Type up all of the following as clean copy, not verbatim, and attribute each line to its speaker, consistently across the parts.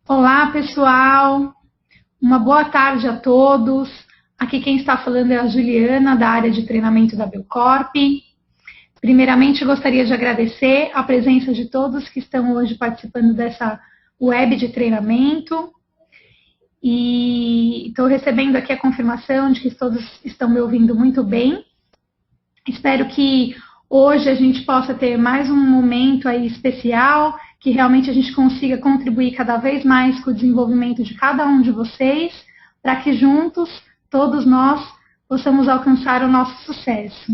Speaker 1: Olá, pessoal. Uma boa tarde a todos. Aqui quem está falando é a Juliana, da área de treinamento da Belcorp. Primeiramente, gostaria de agradecer a presença de todos que estão hoje participando dessa web de treinamento. E estou recebendo aqui a confirmação de que todos estão me ouvindo muito bem. Espero que hoje a gente possa ter mais um momento aí especial, que realmente a gente consiga contribuir cada vez mais com o desenvolvimento de cada um de vocês, para que juntos, todos nós, possamos alcançar o nosso sucesso.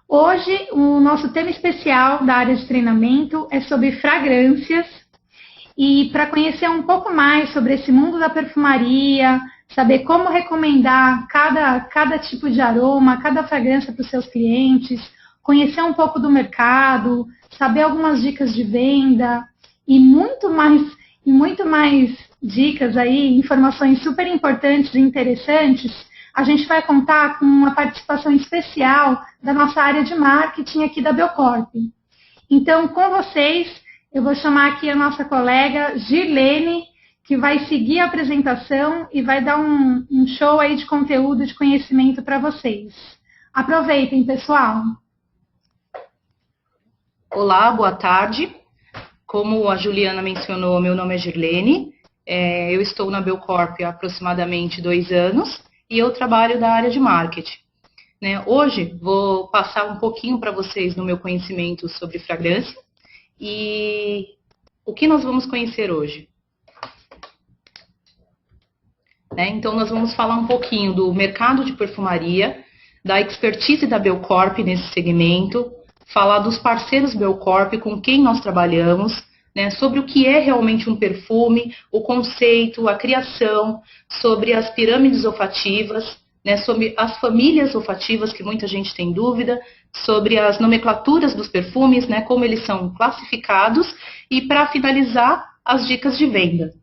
Speaker 1: Hoje, o nosso tema especial da área de treinamento é sobre fragrâncias, e para conhecer um pouco mais sobre esse mundo da perfumaria, saber como recomendar cada tipo de aroma, cada fragrância para os seus clientes, conhecer um pouco do mercado, saber algumas dicas de venda e muito mais dicas aí, informações super importantes e interessantes, a gente vai contar com uma participação especial da nossa área de marketing aqui da Belcorp. Então, com vocês, eu vou chamar aqui a nossa colega Girlene, que vai seguir a apresentação e vai dar um show aí de conteúdo, de conhecimento para vocês. Aproveitem, pessoal!
Speaker 2: Olá, boa tarde. Como a Juliana mencionou, meu nome é Girlene. Eu estou na Belcorp há aproximadamente 2 anos e eu trabalho da área de marketing. Hoje vou passar um pouquinho para vocês do meu conhecimento sobre fragrância e o que nós vamos conhecer hoje. Então, nós vamos falar um pouquinho do mercado de perfumaria, da expertise da Belcorp nesse segmento, falar dos parceiros Belcorp com quem nós trabalhamos, sobre o que é realmente um perfume, o conceito, a criação, sobre as pirâmides olfativas, sobre as famílias olfativas, que muita gente tem dúvida, sobre as nomenclaturas dos perfumes, como eles são classificados, e para finalizar, as dicas de venda.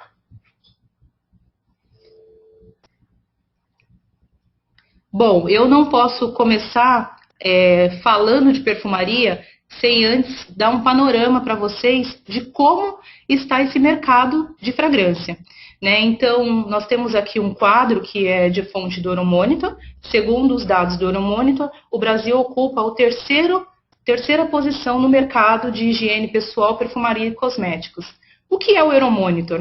Speaker 2: Bom, eu não posso começar falando de perfumaria sem antes dar um panorama para vocês de como está esse mercado de fragrância. Então, nós temos aqui um quadro que é de fonte do Euromonitor. Segundo os dados do Euromonitor, o Brasil ocupa a terceira posição no mercado de higiene pessoal, perfumaria e cosméticos. O que é o Euromonitor?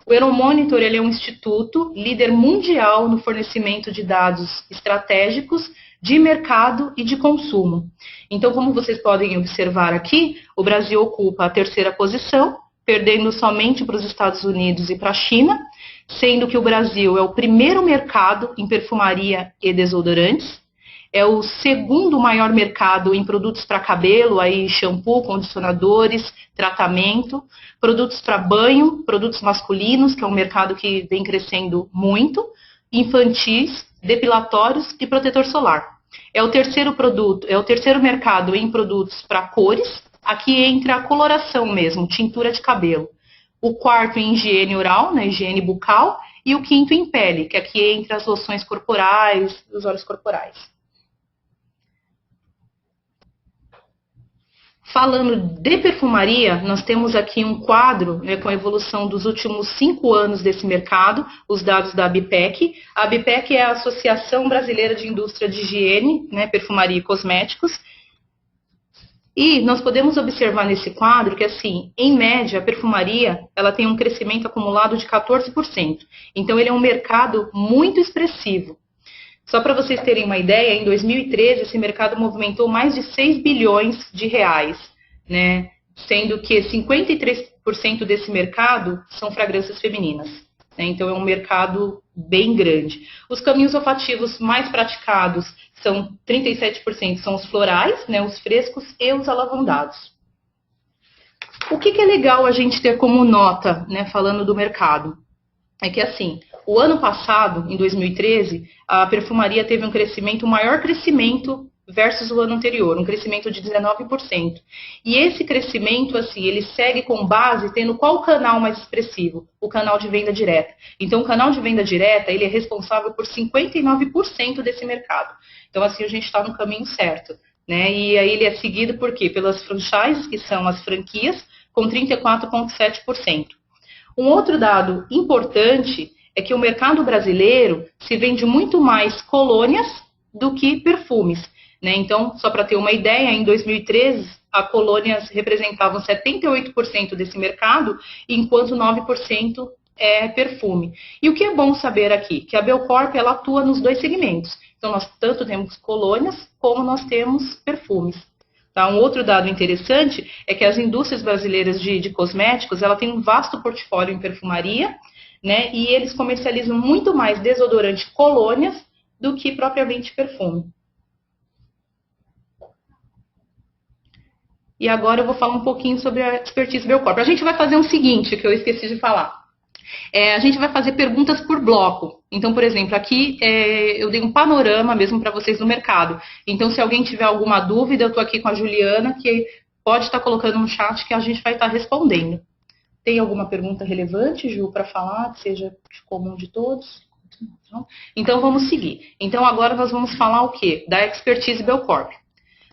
Speaker 2: O Euromonitor ele é um instituto líder mundial no fornecimento de dados estratégicos de mercado e de consumo. Então, como vocês podem observar aqui, o Brasil ocupa a 3ª posição, perdendo somente para os Estados Unidos e para a China, sendo que o Brasil é o primeiro mercado em perfumaria e desodorantes, é o 2º maior mercado em produtos para cabelo, aí shampoo, condicionadores, tratamento, produtos para banho, produtos masculinos, que é um mercado que vem crescendo muito, infantis, depilatórios e protetor solar. É o terceiro mercado em produtos para cores, aqui entra a coloração mesmo, tintura de cabelo. O 4º em higiene oral, higiene bucal, e o 5º em pele, que aqui entra as loções corporais, os óleos corporais. Falando de perfumaria, nós temos aqui um quadro com a evolução dos últimos 5 anos desse mercado, os dados da ABPEC. A ABPEC é a Associação Brasileira de Indústria de Higiene, Perfumaria e Cosméticos. E nós podemos observar nesse quadro que, assim, em média, a perfumaria ela tem um crescimento acumulado de 14%. Então, ele é um mercado muito expressivo. Só para vocês terem uma ideia, em 2013 esse mercado movimentou mais de 6 bilhões de reais, sendo que 53% desse mercado são fragrâncias femininas. Então é um mercado bem grande. Os caminhos olfativos mais praticados são 37% são os florais, os frescos e os alavandados. O que é legal a gente ter como nota, falando do mercado? É que assim, o ano passado, em 2013, a perfumaria teve um maior crescimento versus o ano anterior, um crescimento de 19%. E esse crescimento, assim, ele segue com base tendo qual canal mais expressivo? O canal de venda direta. Então, o canal de venda direta, ele é responsável por 59% desse mercado. Então, assim, a gente está no caminho certo. E aí ele é seguido por quê? Pelas franchises, que são as franquias, com 34,7%. Um outro dado importante é que o mercado brasileiro se vende muito mais colônias do que perfumes, né? Então, só para ter uma ideia, em 2013, as colônias representavam 78% desse mercado, enquanto 9% é perfume. E o que é bom saber aqui? Que a Belcorp ela atua nos dois segmentos. Então, nós tanto temos colônias, como nós temos perfumes. Tá? Um outro dado interessante é que as indústrias brasileiras de cosméticos, ela tem um vasto portfólio em perfumaria, né? E eles comercializam muito mais desodorante colônias do que propriamente perfume. E agora eu vou falar um pouquinho sobre a expertise Belcorp. A gente vai fazer o seguinte, que eu esqueci de falar. A gente vai fazer perguntas por bloco. Então, por exemplo, aqui eu dei um panorama mesmo para vocês do mercado. Então, se alguém tiver alguma dúvida, eu estou aqui com a Juliana, que pode estar colocando no chat que a gente vai estar respondendo. Tem alguma pergunta relevante, Ju, para falar, que seja de comum de todos? Então, vamos seguir. Então, agora nós vamos falar o quê? Da expertise Belcorp.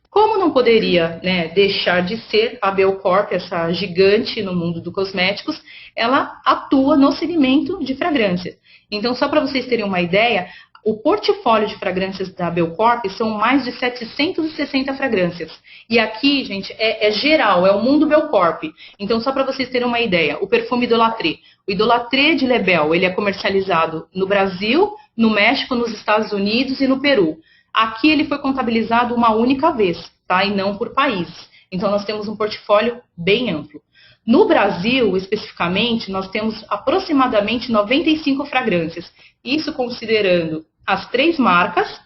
Speaker 2: Como não poderia, né, deixar de ser a Belcorp, essa gigante no mundo dos cosméticos, ela atua no segmento de fragrância. Então, só para vocês terem uma ideia, o portfólio de fragrâncias da Belcorp são mais de 760 fragrâncias. E aqui, gente, é geral, é o mundo Belcorp. Então, só para vocês terem uma ideia, o perfume Idolatré. O Idolatré de Lebel, ele é comercializado no Brasil, no México, nos Estados Unidos e no Peru. Aqui ele foi contabilizado uma única vez, tá? E não por país. Então, nós temos um portfólio bem amplo. No Brasil, especificamente, nós temos aproximadamente 95 fragrâncias. Isso considerando as 3 marcas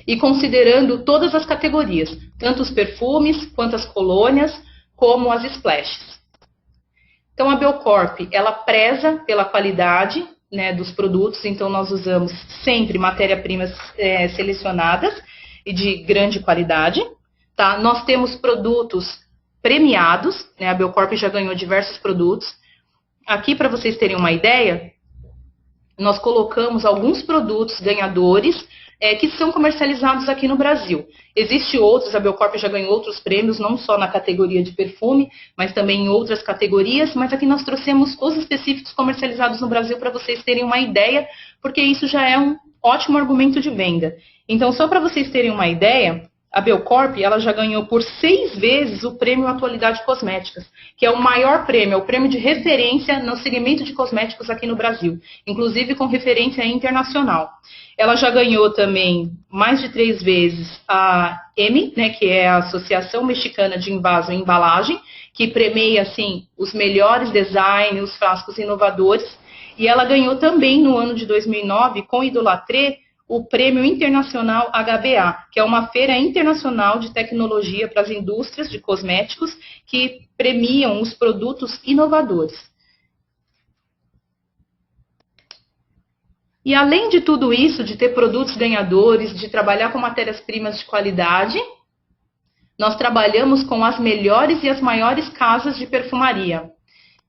Speaker 2: e considerando todas as categorias, tanto os perfumes, quanto as colônias, como as splashes. Então, a Belcorp, ela preza pela qualidade, né, dos produtos, então nós usamos sempre matéria-primas selecionadas e de grande qualidade. Tá? Nós temos produtos premiados, né, a Belcorp já ganhou diversos produtos. Aqui, para vocês terem uma ideia, nós colocamos alguns produtos ganhadores que são comercializados aqui no Brasil. Existem outros, a Belcorp já ganhou outros prêmios, não só na categoria de perfume, mas também em outras categorias, mas aqui nós trouxemos os específicos comercializados no Brasil para vocês terem uma ideia, porque isso já é um ótimo argumento de venda. Então, só para vocês terem uma ideia, a Belcorp ela já ganhou por 6 vezes o prêmio Atualidade Cosméticas, que é o maior prêmio, é o prêmio de referência no segmento de cosméticos aqui no Brasil, inclusive com referência internacional. Ela já ganhou também mais de 3 vezes a EMI, né, que é a Associação Mexicana de Envaso e Embalagem, que premia assim, os melhores designs, os frascos inovadores. E ela ganhou também no ano de 2009, com Idolatré, o Prêmio Internacional HBA, que é uma feira internacional de tecnologia para as indústrias de cosméticos que premiam os produtos inovadores. E além de tudo isso, de ter produtos ganhadores, de trabalhar com matérias-primas de qualidade, nós trabalhamos com as melhores e as maiores casas de perfumaria.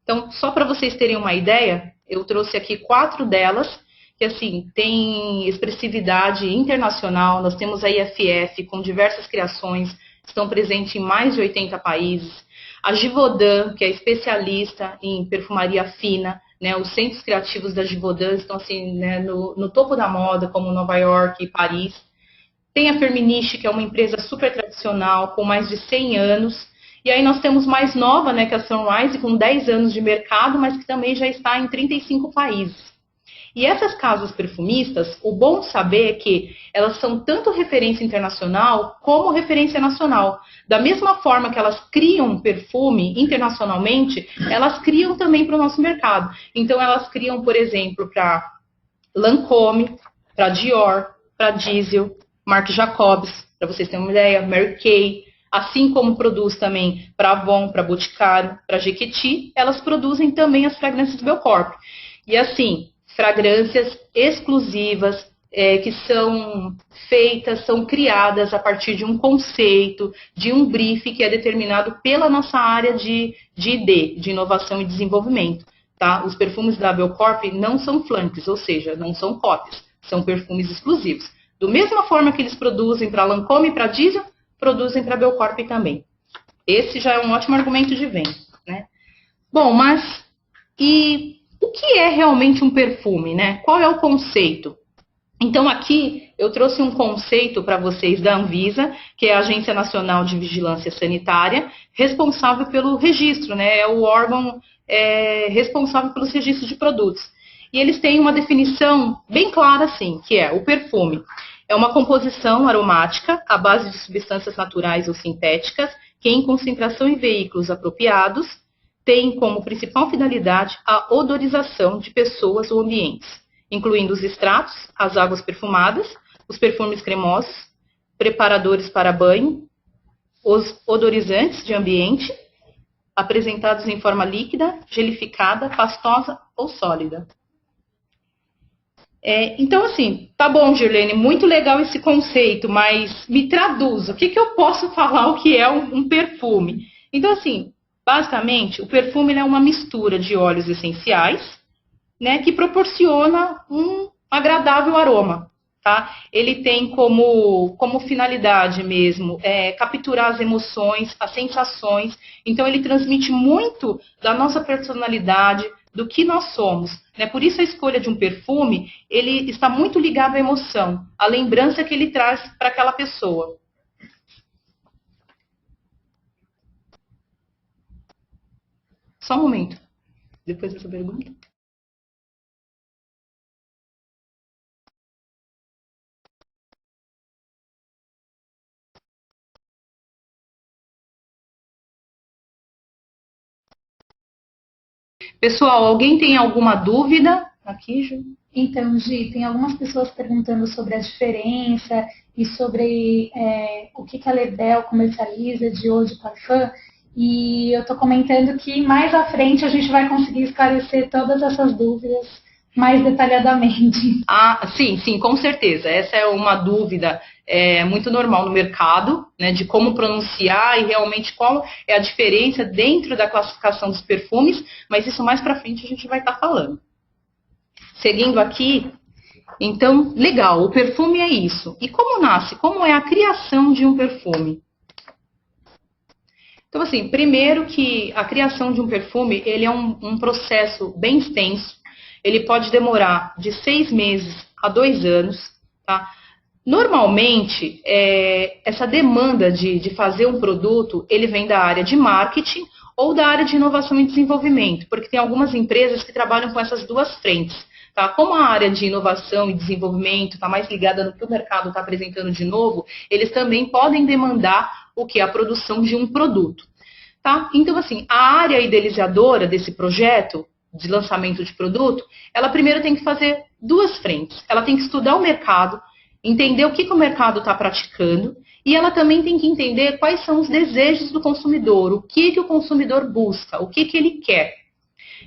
Speaker 2: Então, só para vocês terem uma ideia, eu trouxe aqui 4 delas, que assim, tem expressividade internacional. Nós temos a IFF com diversas criações, estão presentes em mais de 80 países. A Givaudan, que é especialista em perfumaria fina, né, os centros criativos da Givaudan estão assim, né, no topo da moda, como Nova York e Paris. Tem a Firmenich, que é uma empresa super tradicional, com mais de 100 anos. E aí nós temos mais nova, né, que é a Sunrise, com 10 anos de mercado, mas que também já está em 35 países. E essas casas perfumistas, o bom saber é que elas são tanto referência internacional como referência nacional. Da mesma forma que elas criam perfume internacionalmente, elas criam também para o nosso mercado. Então elas criam, por exemplo, para Lancôme, para Dior, para Diesel, Marc Jacobs, para vocês terem uma ideia, Mary Kay, assim como produz também para Avon, para Boticário, para Jequiti, elas produzem também as fragrâncias Belcorp. E assim, fragrâncias exclusivas, que são feitas, são criadas a partir de um conceito, de um brief que é determinado pela nossa área de ID, de inovação e desenvolvimento. Tá? Os perfumes da Belcorp não são flanques, ou seja, não são cópias, são perfumes exclusivos. Do mesma forma que eles produzem para Lancôme e para Diesel, produzem para Belcorp também. Esse já é um ótimo argumento de venda, né? Bom, mas E o que é realmente um perfume, né? Qual é o conceito? Então aqui eu trouxe um conceito para vocês da Anvisa, que é a Agência Nacional de Vigilância Sanitária, responsável pelo registro, né? É o órgão responsável pelos registros de produtos. E eles têm uma definição bem clara, assim, que é o perfume. É uma composição aromática à base de substâncias naturais ou sintéticas, que em concentração em veículos apropriados, tem como principal finalidade a odorização de pessoas ou ambientes, incluindo os extratos, as águas perfumadas, os perfumes cremosos, preparadores para banho, os odorizantes de ambiente, apresentados em forma líquida, gelificada, pastosa ou sólida. Então, assim, tá bom, Girlene, muito legal esse conceito, mas me traduz, o que eu posso falar o que é um perfume? Então, assim, basicamente, o perfume é uma mistura de óleos essenciais, né, que proporciona um agradável aroma. Tá? Ele tem como finalidade mesmo capturar as emoções, as sensações. Então, ele transmite muito da nossa personalidade, do que nós somos. Né? Por isso, a escolha de um perfume, ele está muito ligado à emoção, à lembrança que ele traz para aquela pessoa. Só um momento. Depois dessa pergunta. Pessoal, alguém tem alguma dúvida aqui, Ju?
Speaker 1: Então, Gi, tem algumas pessoas perguntando sobre a diferença e sobre o que a Lebel comercializa de eau de parfum. E eu estou comentando que mais à frente a gente vai conseguir esclarecer todas essas dúvidas mais detalhadamente.
Speaker 2: Ah, sim, com certeza. Essa é uma dúvida muito normal no mercado, né, de como pronunciar e realmente qual é a diferença dentro da classificação dos perfumes, mas isso mais para frente a gente vai estar falando. Seguindo aqui, então, legal, o perfume é isso. E como nasce? Como é a criação de um perfume? Então, assim, primeiro que a criação de um perfume, ele é um processo bem extenso. Ele pode demorar de 6 meses a 2 anos, tá? Normalmente, essa demanda de fazer um produto, ele vem da área de marketing ou da área de inovação e desenvolvimento, porque tem algumas empresas que trabalham com essas duas frentes. Tá? Como a área de inovação e desenvolvimento está mais ligada no que o mercado está apresentando de novo, eles também podem demandar o que? A produção de um produto. Tá? Então, assim, a área idealizadora desse projeto de lançamento de produto, ela primeiro tem que fazer duas frentes. Ela tem que estudar o mercado, entender o que o mercado está praticando, e ela também tem que entender quais são os desejos do consumidor, o que o consumidor busca, o que ele quer.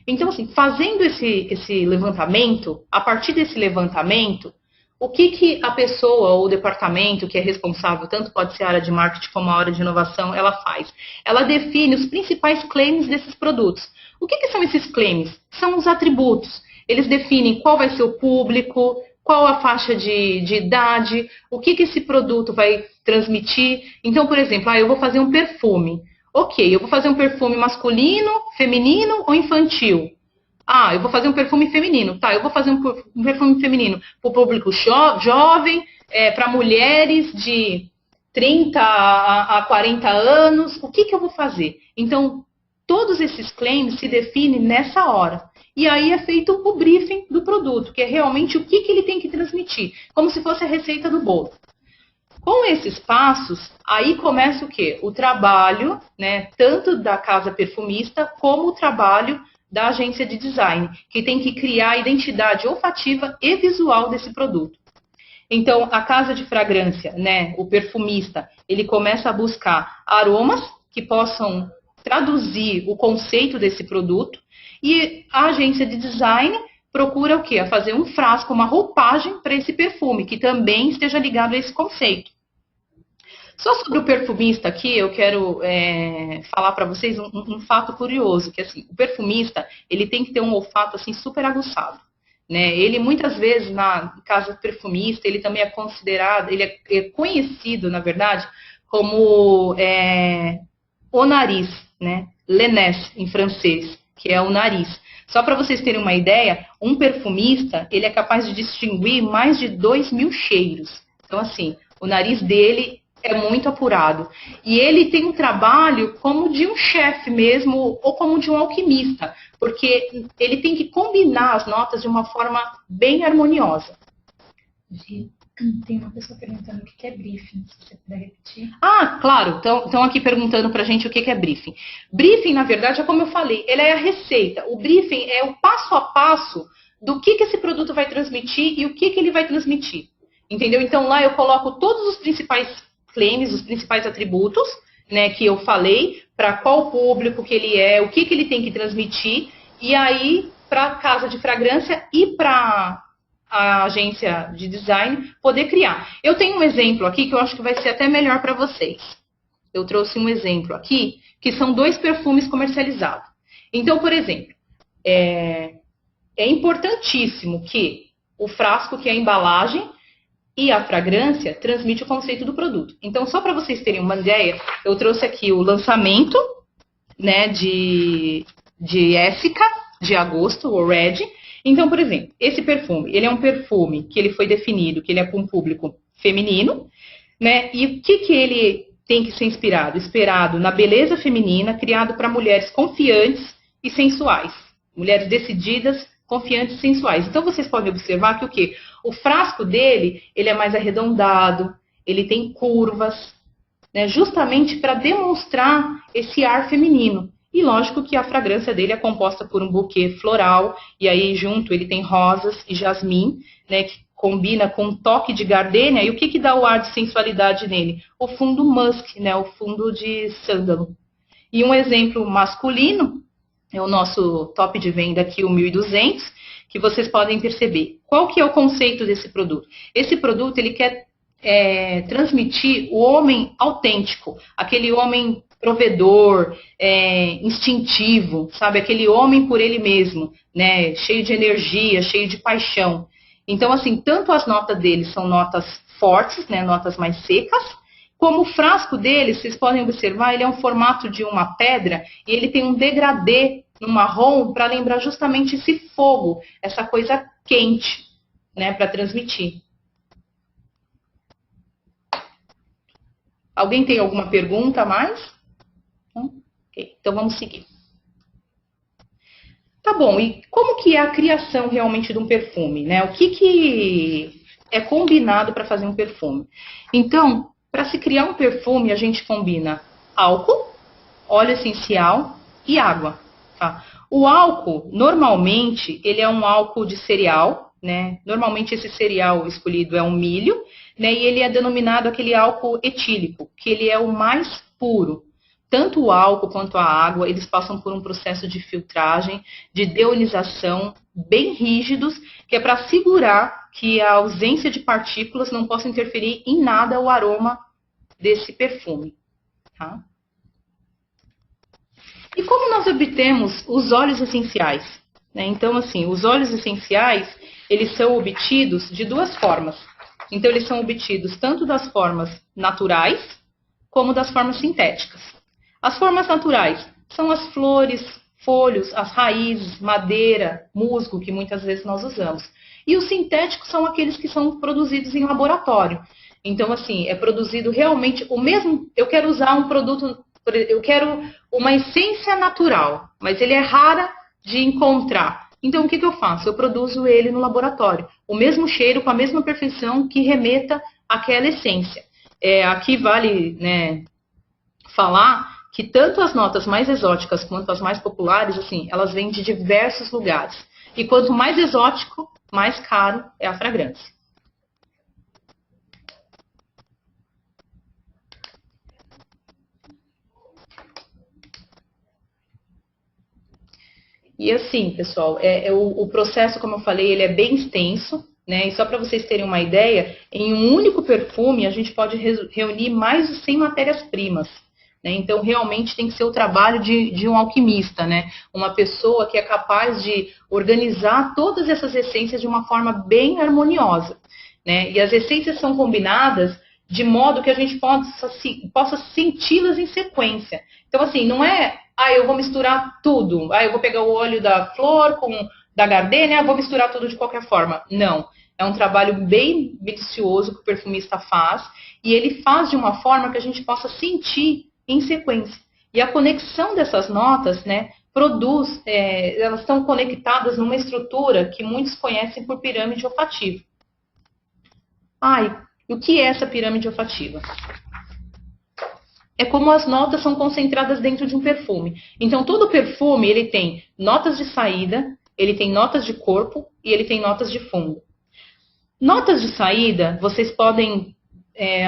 Speaker 2: Então, assim, fazendo esse levantamento, a partir desse levantamento, o que a pessoa ou o departamento que é responsável, tanto pode ser a área de marketing como a área de inovação, ela faz? Ela define os principais claims desses produtos. O que são esses claims? São os atributos. Eles definem qual vai ser o público, qual a faixa de idade, o que esse produto vai transmitir. Então, por exemplo, eu vou fazer um perfume. Ok, eu vou fazer um perfume masculino, feminino ou infantil? Eu vou fazer um perfume feminino. Tá, eu vou fazer um perfume feminino para o público jovem, para mulheres de 30 a 40 anos. O que eu vou fazer? Então, todos esses claims se definem nessa hora. E aí é feito o briefing do produto, que é realmente o que ele tem que transmitir, como se fosse a receita do bolo. Com esses passos, aí começa o quê? O trabalho, né, tanto da casa perfumista, como o trabalho da agência de design, que tem que criar a identidade olfativa e visual desse produto. Então, a casa de fragrância, né, o perfumista, ele começa a buscar aromas que possam traduzir o conceito desse produto, e a agência de design procura o quê? A fazer um frasco, uma roupagem para esse perfume, que também esteja ligado a esse conceito. Só sobre o perfumista aqui, eu quero falar para vocês um fato curioso, que assim, o perfumista, ele tem que ter um olfato assim, super aguçado. Né? Ele, muitas vezes, na casa perfumista, ele também é considerado, ele é conhecido, na verdade, como o nariz, né? Le nez, em francês, que é o nariz. Só para vocês terem uma ideia, um perfumista, ele é capaz de distinguir mais de 2.000 cheiros. Então, assim, o nariz dele é muito apurado. E ele tem um trabalho como de um chefe mesmo, ou como de um alquimista, porque ele tem que combinar as notas de uma forma bem harmoniosa.
Speaker 1: Tem uma pessoa perguntando o que é briefing, se você puder repetir.
Speaker 2: Ah, claro, estão aqui perguntando pra gente o que é briefing. Briefing, na verdade, é como eu falei, ele é a receita. O briefing é o passo a passo do que esse produto vai transmitir e o que ele vai transmitir. Entendeu? Então lá eu coloco todos os principais claims, os principais atributos, né, que eu falei, para qual público que ele é, o que ele tem que transmitir, e aí para a casa de fragrância e para a agência de design poder criar. Eu tenho um exemplo aqui que eu acho que vai ser até melhor para vocês. Eu trouxe um exemplo aqui, que são 2 perfumes comercializados. Então, por exemplo, é importantíssimo que o frasco, que é a embalagem, e a fragrância transmite o conceito do produto. Então, só para vocês terem uma ideia, eu trouxe aqui o lançamento, né, de Éssica, de agosto, o Red. Então, por exemplo, esse perfume, ele é um perfume que ele foi definido, que ele é para um público feminino, né? E o que ele tem que ser inspirado? Inspirado na beleza feminina, criado para mulheres confiantes e sensuais. Mulheres decididas, confiantes e sensuais. Então, vocês podem observar que o quê? O frasco dele, ele é mais arredondado, ele tem curvas, né? Justamente para demonstrar esse ar feminino. E lógico que a fragrância dele é composta por um buquê floral, e aí junto ele tem rosas e jasmim, né, que combina com um toque de gardênia. E o que dá o ar de sensualidade nele? O fundo musk, né, o fundo de sândalo. E um exemplo masculino é o nosso top de venda aqui, o 1200, que vocês podem perceber. Qual que é o conceito desse produto? Esse produto, ele quer transmitir o homem autêntico, aquele homem provedor, instintivo, sabe? Aquele homem por ele mesmo, né? Cheio de energia, cheio de paixão. Então, assim, tanto as notas dele são notas fortes, né? Notas mais secas, como o frasco dele, vocês podem observar, ele é um formato de uma pedra e ele tem um degradê no marrom para lembrar justamente esse fogo, essa coisa quente, né? Para transmitir. Alguém tem alguma pergunta a mais? Okay, então vamos seguir. Tá bom, e como que é a criação realmente de um perfume, né? O que é combinado para fazer um perfume? Então, para se criar um perfume, a gente combina álcool, óleo essencial e água, tá? O álcool, normalmente, ele é um álcool de cereal, né? Normalmente esse cereal escolhido é um milho, né? E ele é denominado aquele álcool etílico, que ele é o mais puro. Tanto o álcool quanto a água, eles passam por um processo de filtragem, de deonização, bem rígidos, que é para assegurar que a ausência de partículas não possa interferir em nada o aroma desse perfume. Tá? E como nós obtemos os óleos essenciais? Né? Então, assim, os óleos essenciais, eles são obtidos de 2 formas. Então, eles são obtidos tanto das formas naturais, como das formas sintéticas. As formas naturais são as flores, folhos, as raízes, madeira, musgo, que muitas vezes nós usamos. E os sintéticos são aqueles que são produzidos em laboratório. Então, assim, é produzido realmente o mesmo... Eu quero usar um produto... Eu quero uma essência natural, mas ele é rara de encontrar. Então, o que eu faço? Eu produzo ele no laboratório. O mesmo cheiro, com a mesma perfeição que remeta àquela essência. Aqui vale, né, falar que tanto as notas mais exóticas quanto as mais populares, assim, elas vêm de diversos lugares. E quanto mais exótico, mais caro é a fragrância. E assim, pessoal, o processo, como eu falei, ele é bem extenso, né? E só para vocês terem uma ideia, em um único perfume a gente pode reunir mais de 100 matérias-primas. Então, realmente tem que ser o trabalho de um alquimista, né? Uma pessoa que é capaz de organizar todas essas essências de uma forma bem harmoniosa, né? E as essências são combinadas de modo que a gente possa senti-las em sequência. Então, assim, não é Ah, eu vou misturar tudo. Ah, eu vou pegar o óleo da flor com da gardênia, vou misturar tudo de qualquer forma. Não. É um trabalho bem minucioso que o perfumista faz, e ele faz de uma forma que a gente possa sentir em sequência. E a conexão dessas notas, né, produz, elas estão conectadas numa estrutura que muitos conhecem por pirâmide olfativa. E o que é essa pirâmide olfativa? É como as notas são concentradas dentro de um perfume. Então, todo perfume, ele tem notas de saída, ele tem notas de corpo e ele tem notas de fundo. Notas de saída, vocês podem,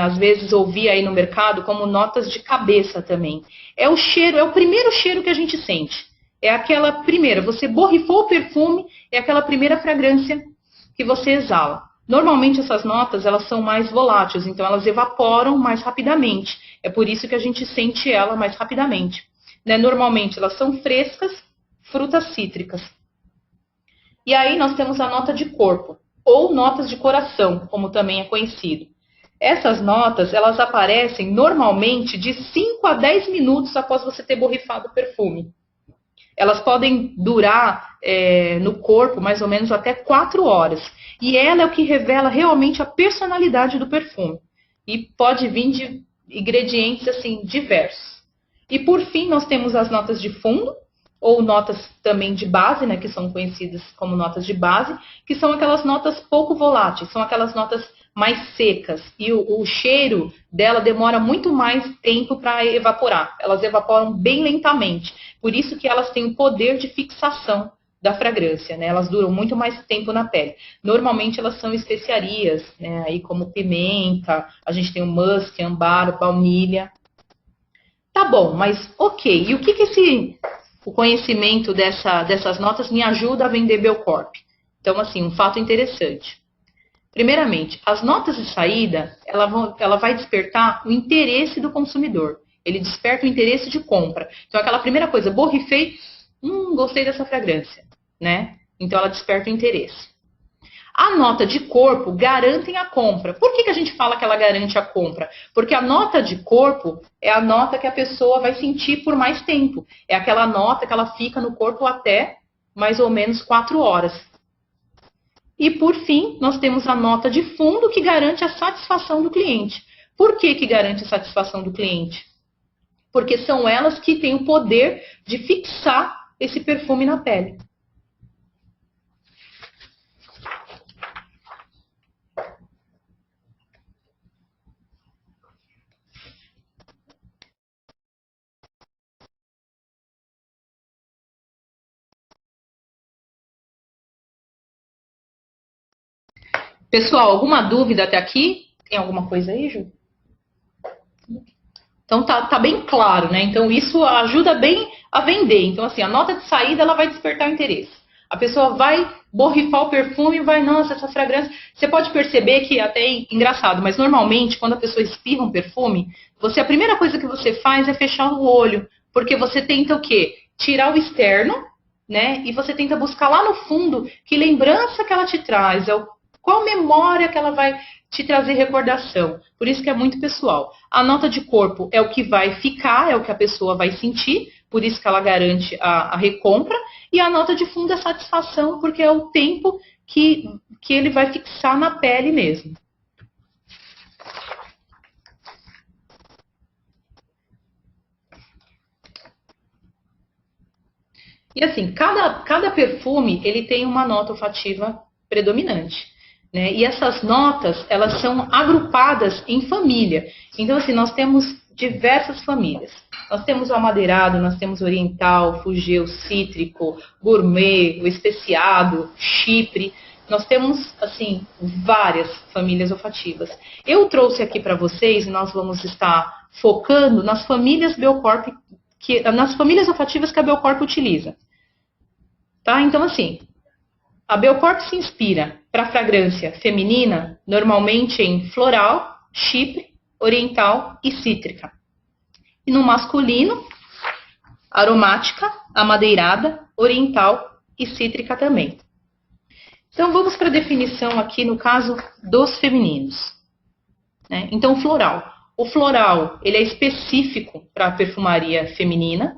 Speaker 2: às vezes, ouvir aí no mercado como notas de cabeça também. É o cheiro, é o primeiro cheiro que a gente sente. É aquela primeira, você borrifou o perfume, é aquela primeira fragrância que você exala. Normalmente essas notas, elas são mais voláteis, então elas evaporam mais rapidamente. É por isso que a gente sente ela mais rapidamente. Né? Normalmente elas são frescas, frutas cítricas. E aí nós temos a nota de corpo, ou notas de coração, como também é conhecido. Essas notas, elas aparecem normalmente de 5 a 10 minutos após você ter borrifado o perfume. Elas podem durar no corpo mais ou menos até 4 horas. E ela é o que revela realmente a personalidade do perfume. E pode vir de ingredientes assim diversos. E por fim, nós temos as notas de fundo, ou notas também de base, né, que são conhecidas como notas de base, que são aquelas notas pouco voláteis, são aquelas notas mais secas. E o cheiro dela demora muito mais tempo para evaporar. Elas evaporam bem lentamente. Por isso que elas têm o poder de fixação da fragrância, né? Elas duram muito mais tempo na pele. Normalmente elas são especiarias, né? Aí como pimenta, a gente tem o musk, ambar, baunilha. Tá bom, mas ok. E o que o conhecimento dessas notas me ajuda a vender Belcorp? Então, assim, um fato interessante. Primeiramente, as notas de saída, ela vai despertar o interesse do consumidor. Ele desperta o interesse de compra. Então, aquela primeira coisa, borrifei, gostei dessa fragrância, né? Então, ela desperta o interesse. A nota de corpo garantem a compra. Por que a gente fala que ela garante a compra? Porque a nota de corpo é a nota que a pessoa vai sentir por mais tempo. É aquela nota que ela fica no corpo até mais ou menos 4 horas. E, por fim, nós temos a nota de fundo que garante a satisfação do cliente. Por que garante a satisfação do cliente? Porque são elas que têm o poder de fixar esse perfume na pele. Pessoal, alguma dúvida até aqui? Tem alguma coisa aí, Ju? Então tá bem claro, né? Então isso ajuda bem a vender. Então assim, a nota de saída ela vai despertar o interesse. A pessoa vai borrifar o perfume e vai, nossa, essa fragrância. Você pode perceber que até é engraçado, mas normalmente quando a pessoa espirra um perfume, a primeira coisa que você faz é fechar o olho, porque você tenta o quê? Tirar o externo, né? E você tenta buscar lá no fundo que lembrança que ela te traz, qual memória que ela vai te trazer recordação. Por isso que é muito pessoal. A nota de corpo é o que vai ficar, é o que a pessoa vai sentir, por isso que ela garante a recompra. E a nota de fundo é satisfação, porque é o tempo que ele vai fixar na pele mesmo. E assim, cada perfume ele tem uma nota olfativa predominante. Né? E essas notas, elas são agrupadas em família. Então, assim, nós temos diversas famílias. Nós temos o amadeirado, nós temos o oriental, fugeu, cítrico, gourmet, o especiado, chipre. Nós temos, assim, várias famílias olfativas. Eu trouxe aqui para vocês, e nós vamos estar focando nas famílias Belcorp, nas famílias olfativas que a Belcorp utiliza. Tá? Então, assim, a Belcorp se inspira para a fragrância feminina, normalmente em floral, chipre, oriental e cítrica. E no masculino, aromática, amadeirada, oriental e cítrica também. Então vamos para a definição aqui no caso dos femininos. Né? Então floral. O floral ele é específico para a perfumaria feminina.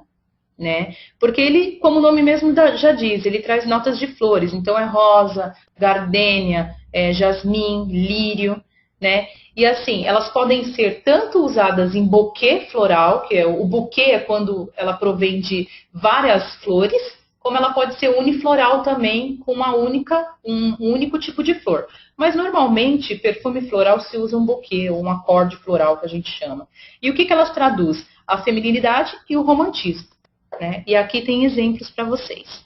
Speaker 2: né? Porque ele, como o nome mesmo já diz, ele traz notas de flores. Então é rosa, gardênia, jasmim, lírio, né? E assim, elas podem ser tanto usadas em buquê floral, que o buquê é quando ela provém de várias flores, como ela pode ser unifloral também, com um único tipo de flor. Mas normalmente, perfume floral se usa um buquê, ou um acorde floral, que a gente chama. E o que elas traduzem? A feminilidade e o romantismo, né? E aqui tem exemplos para vocês,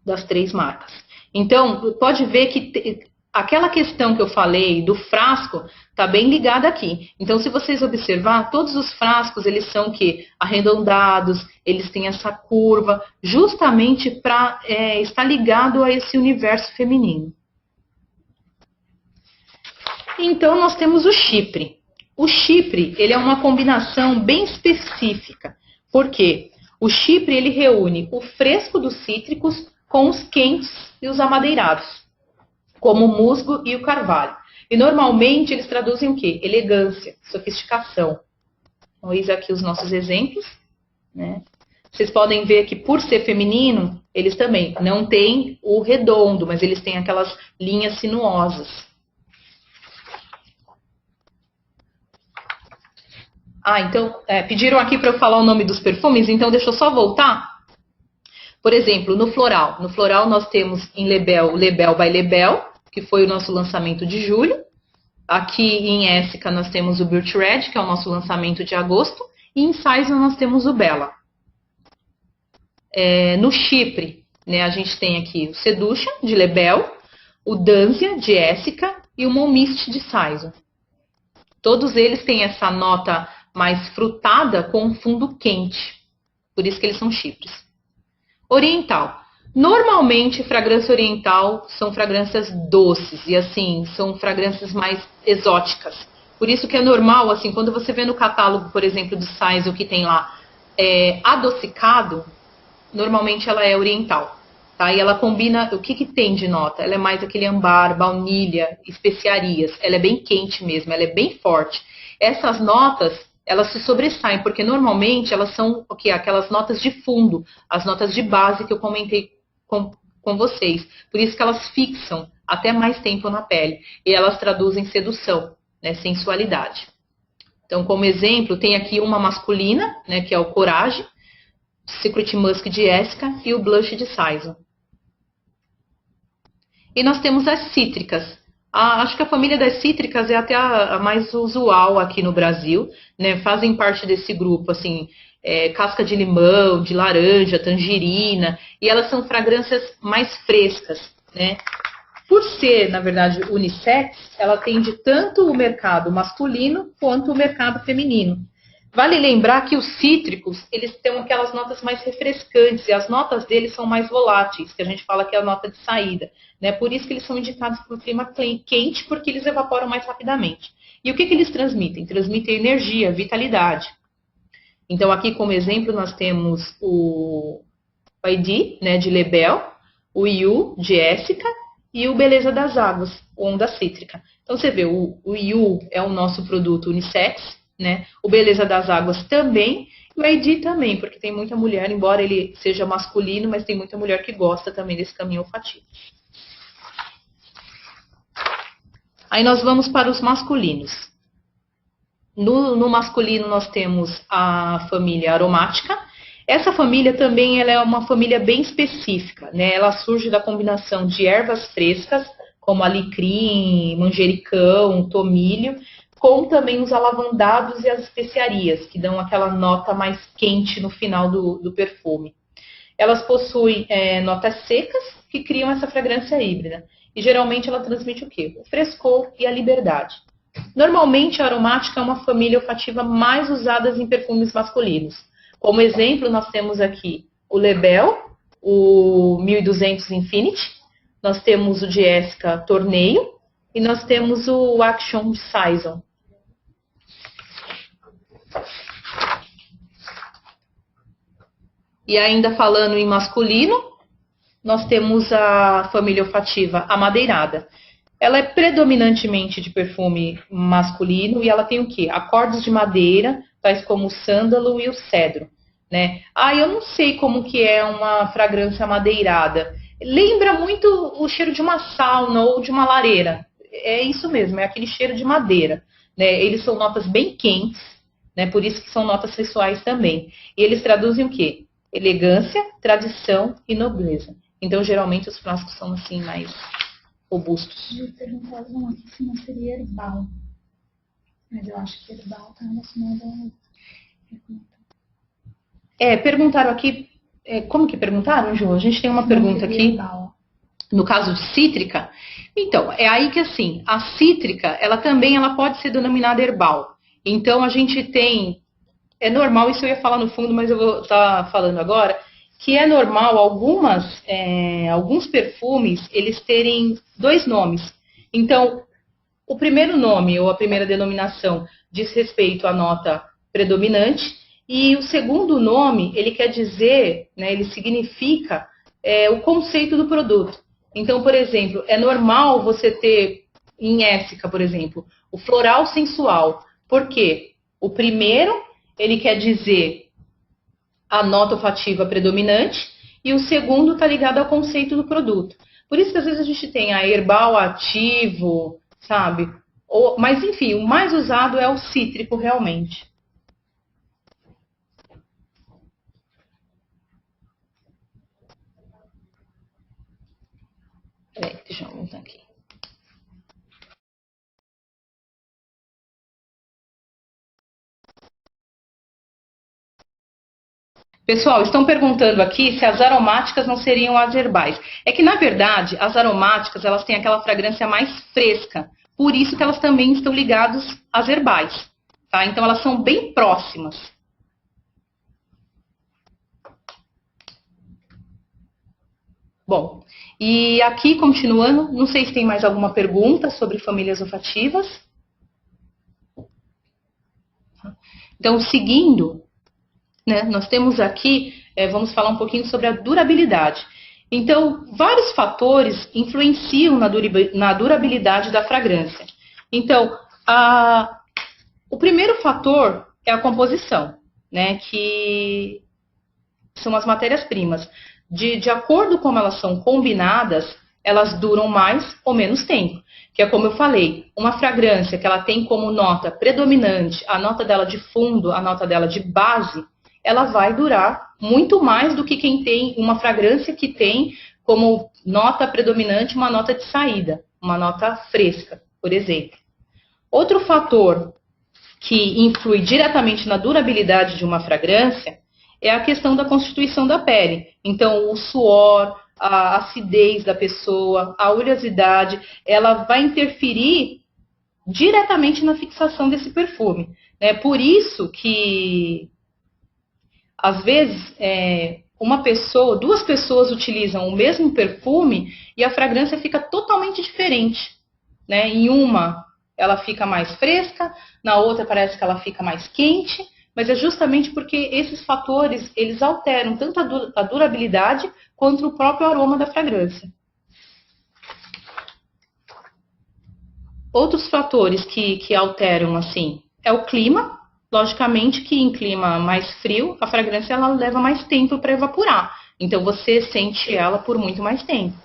Speaker 2: das 3 marcas. Então, pode ver que aquela questão que eu falei do frasco está bem ligada aqui. Então, se vocês observar, todos os frascos, eles são arredondados, eles têm essa curva, justamente para estar ligado a esse universo feminino. Então, nós temos o chipre. O chipre, ele é uma combinação bem específica. Por quê? O chipre, ele reúne o fresco dos cítricos com os quentes e os amadeirados, como o musgo e o carvalho. E normalmente eles traduzem o quê? Elegância, sofisticação. Então, eis aqui os nossos exemplos, né? Vocês podem ver que por ser feminino, eles também não têm o redondo, mas eles têm aquelas linhas sinuosas. Então, pediram aqui para eu falar o nome dos perfumes, então deixa eu só voltar. Por exemplo, no floral. No floral nós temos em Lebel, Lebel by Lebel, que foi o nosso lançamento de julho. Aqui em Essica nós temos o Birch Red, que é o nosso lançamento de agosto. E em Saison nós temos o Bella. No Chipre, né, a gente tem aqui o Seduction, de Lebel, o Danzia, de Essica, e o Momist, de Saison. Todos eles têm essa nota mais frutada com um fundo quente. Por isso que eles são chipres. Oriental. Normalmente, fragrância oriental são fragrâncias doces e, assim, são fragrâncias mais exóticas. Por isso que é normal, assim, quando você vê no catálogo, por exemplo, do Saison, que tem lá adocicado, normalmente ela é oriental, tá? E ela combina, o que tem de nota? Ela é mais aquele ambar, baunilha, especiarias. Ela é bem quente mesmo, ela é bem forte. Essas notas, elas se sobressaem, porque normalmente elas são aquelas notas de fundo, as notas de base que eu comentei com vocês. Por isso que elas fixam até mais tempo na pele. E elas traduzem sedução, né, sensualidade. Então, como exemplo, tem aqui uma masculina, né, que é o Courage, Secret Musk de Essica e o Blush de Saison. E nós temos as cítricas. Acho que a família das cítricas é até a mais usual aqui no Brasil, né? Fazem parte desse grupo, assim, casca de limão, de laranja, tangerina, e elas são fragrâncias mais frescas, né? Por ser, na verdade, unissex, ela atende tanto o mercado masculino quanto o mercado feminino. Vale lembrar que os cítricos, eles têm aquelas notas mais refrescantes, e as notas deles são mais voláteis, que a gente fala que é a nota de saída, né? Por isso que eles são indicados para o clima quente, porque eles evaporam mais rapidamente. E o que eles transmitem? Transmitem energia, vitalidade. Então, aqui como exemplo, nós temos o ID, né, de Lebel, o Yu, de Essica, e o Beleza das Águas, Onda Cítrica. Então, você vê, o Yu é o nosso produto unissex, né? O Beleza das Águas também, e o ID também, porque tem muita mulher, embora ele seja masculino, mas tem muita mulher que gosta também desse caminho olfativo. Aí nós vamos para os masculinos. No masculino nós temos a família aromática. Essa família também ela é uma família bem específica, né? Ela surge da combinação de ervas frescas, como alecrim, manjericão, tomilho, com também os alavandados e as especiarias, que dão aquela nota mais quente no final do perfume. Elas possuem notas secas, que criam essa fragrância híbrida. E geralmente ela transmite o quê? O frescor e a liberdade. Normalmente a aromática é uma família olfativa mais usada em perfumes masculinos. Como exemplo, nós temos aqui o Lebel, o 1200 Infinity, nós temos o de Essica Torneio e nós temos o Action de Saison. E ainda falando em masculino, nós temos a família olfativa amadeirada. Ela é predominantemente de perfume masculino e ela tem o quê? Acordes de madeira, tais como o sândalo e o cedro. né? Ah, eu não sei como que é uma fragrância madeirada. Lembra muito o cheiro de uma sauna ou de uma lareira. É isso mesmo, é aquele cheiro de madeira, né? Eles são notas bem quentes, né? Por isso que são notas sensuais também. E eles traduzem o quê? Elegância, tradição e nobreza. Então, geralmente, os frascos são assim, mais robustos.
Speaker 1: Eu perguntava um aqui se não seria herbal. Mas eu acho que herbal está relacionado a...
Speaker 2: Perguntaram aqui... como que perguntaram, Ju? A gente tem uma pergunta aqui.
Speaker 1: Herbal.
Speaker 2: No caso de cítrica. Então, é aí que assim, a cítrica, ela também pode ser denominada herbal. Então, a gente tem... É normal, isso eu ia falar no fundo, mas eu vou estar falando agora, que é normal alguns perfumes, eles terem 2 nomes. Então, o primeiro nome, ou a primeira denominação, diz respeito à nota predominante, e o segundo nome, ele quer dizer, né, ele significa o conceito do produto. Então, por exemplo, é normal você ter, em Essica, por exemplo, o floral sensual. Por quê? O primeiro, ele quer dizer a nota olfativa predominante, e o segundo está ligado ao conceito do produto. Por isso que às vezes a gente tem a herbal ativo, sabe? Mas enfim, o mais usado é o cítrico realmente. Peraí, deixa eu voltar aqui. Pessoal, estão perguntando aqui se as aromáticas não seriam as herbais. É que, na verdade, as aromáticas, elas têm aquela fragrância mais fresca. Por isso que elas também estão ligadas às herbais. Tá? Então, elas são bem próximas. Bom, e aqui, continuando, não sei se tem mais alguma pergunta sobre famílias olfativas. Então, seguindo... né, nós temos aqui, vamos falar um pouquinho sobre a durabilidade. Então, vários fatores influenciam na durabilidade da fragrância. Então, o primeiro fator é a composição, né, que são as matérias-primas. De acordo com como elas são combinadas, elas duram mais ou menos tempo. Que é como eu falei, uma fragrância que ela tem como nota predominante, a nota dela de fundo, a nota dela de base, ela vai durar muito mais do que quem tem uma fragrância que tem como nota predominante uma nota de saída, uma nota fresca, por exemplo. Outro fator que influi diretamente na durabilidade de uma fragrância é a questão da constituição da pele. Então, o suor, a acidez da pessoa, a oleosidade, ela vai interferir diretamente na fixação desse perfume. Né? Por isso que às vezes, duas pessoas utilizam o mesmo perfume e a fragrância fica totalmente diferente. Né? Em uma, ela fica mais fresca, na outra parece que ela fica mais quente, mas é justamente porque esses fatores, eles alteram tanto a durabilidade quanto o próprio aroma da fragrância. Outros fatores que alteram, assim, é o clima. Logicamente que em clima mais frio, a fragrância ela leva mais tempo para evaporar. Então você sente ela por muito mais tempo.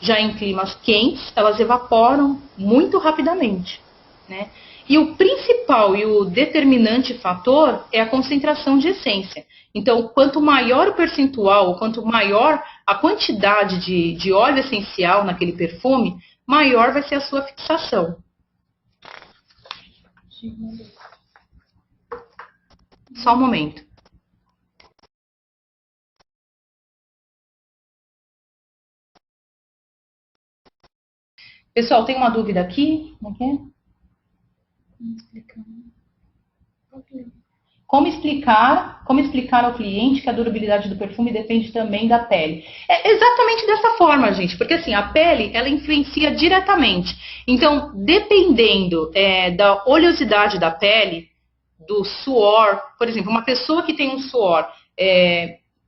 Speaker 2: Já em climas quentes, elas evaporam muito rapidamente. Né? E o principal e o determinante fator é a concentração de essência. Então, quanto maior o percentual, quanto maior a quantidade de óleo essencial naquele perfume, maior vai ser a sua fixação. Só um momento. Pessoal, tem uma dúvida aqui? Como é que é? Como explicar ao cliente que a durabilidade do perfume depende também da pele? É exatamente dessa forma, gente, porque assim, a pele, ela influencia diretamente. Então, dependendo da oleosidade da pele, do suor, por exemplo, uma pessoa que tem um suor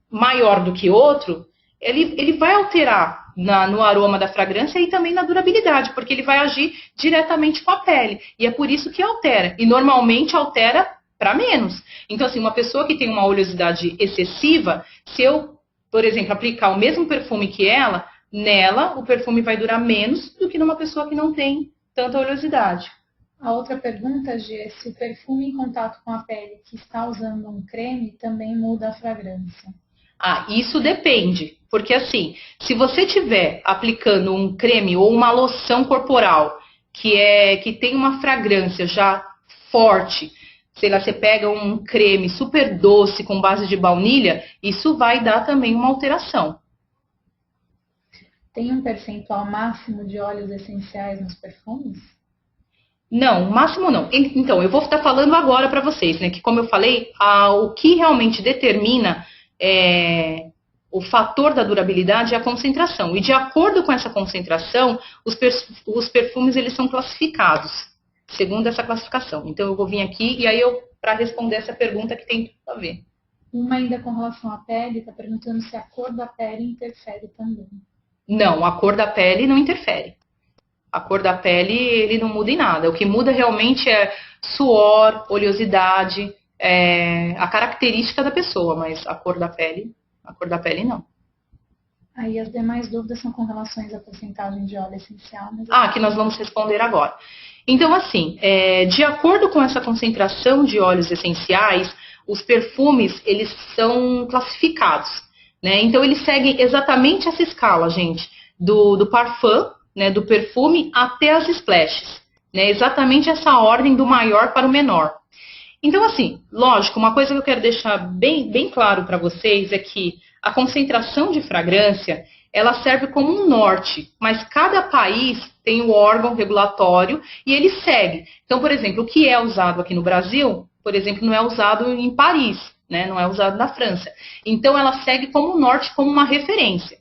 Speaker 2: maior do que outro, ele vai alterar no aroma da fragrância e também na durabilidade, porque ele vai agir diretamente com a pele. E é por isso que altera. E normalmente altera para menos. Então, assim, uma pessoa que tem uma oleosidade excessiva, se eu, por exemplo, aplicar o mesmo perfume que ela, nela o perfume vai durar menos do que numa pessoa que não tem tanta oleosidade.
Speaker 1: A outra pergunta, Gi, é se o perfume em contato com a pele que está usando um creme também muda a fragrância.
Speaker 2: Ah, isso depende, porque assim, se você estiver aplicando um creme ou uma loção corporal que tem uma fragrância já forte, sei lá, você pega um creme super doce com base de baunilha, isso vai dar também uma alteração.
Speaker 1: Tem um percentual máximo de óleos essenciais nos perfumes?
Speaker 2: Não, máximo não. Então, eu vou estar falando agora para vocês, né? Que como eu falei, o que realmente determina o fator da durabilidade é a concentração. E de acordo com essa concentração, os perfumes eles são classificados, segundo essa classificação. Então, eu vou vir aqui e aí para responder essa pergunta que tem tudo a ver.
Speaker 1: Uma ainda com relação à pele, está perguntando se a cor da pele interfere também.
Speaker 2: Não, a cor da pele não interfere. A cor da pele, ele não muda em nada. O que muda realmente é suor, oleosidade, a característica da pessoa, mas a cor da pele não.
Speaker 1: Aí as demais dúvidas são com relação à porcentagem de óleo essencial.
Speaker 2: Que nós vamos responder agora. Então, assim, de acordo com essa concentração de óleos essenciais, os perfumes, eles são classificados, né? Então, eles seguem exatamente essa escala, gente, do parfum, né, do perfume até as splashes, né, exatamente essa ordem do maior para o menor. Então, assim, lógico, uma coisa que eu quero deixar bem claro para vocês é que a concentração de fragrância, ela serve como um norte, mas cada país tem o órgão regulatório e ele segue. Então, por exemplo, o que é usado aqui no Brasil, por exemplo, não é usado em Paris, né, não é usado na França. Então, ela segue como um norte, como uma referência,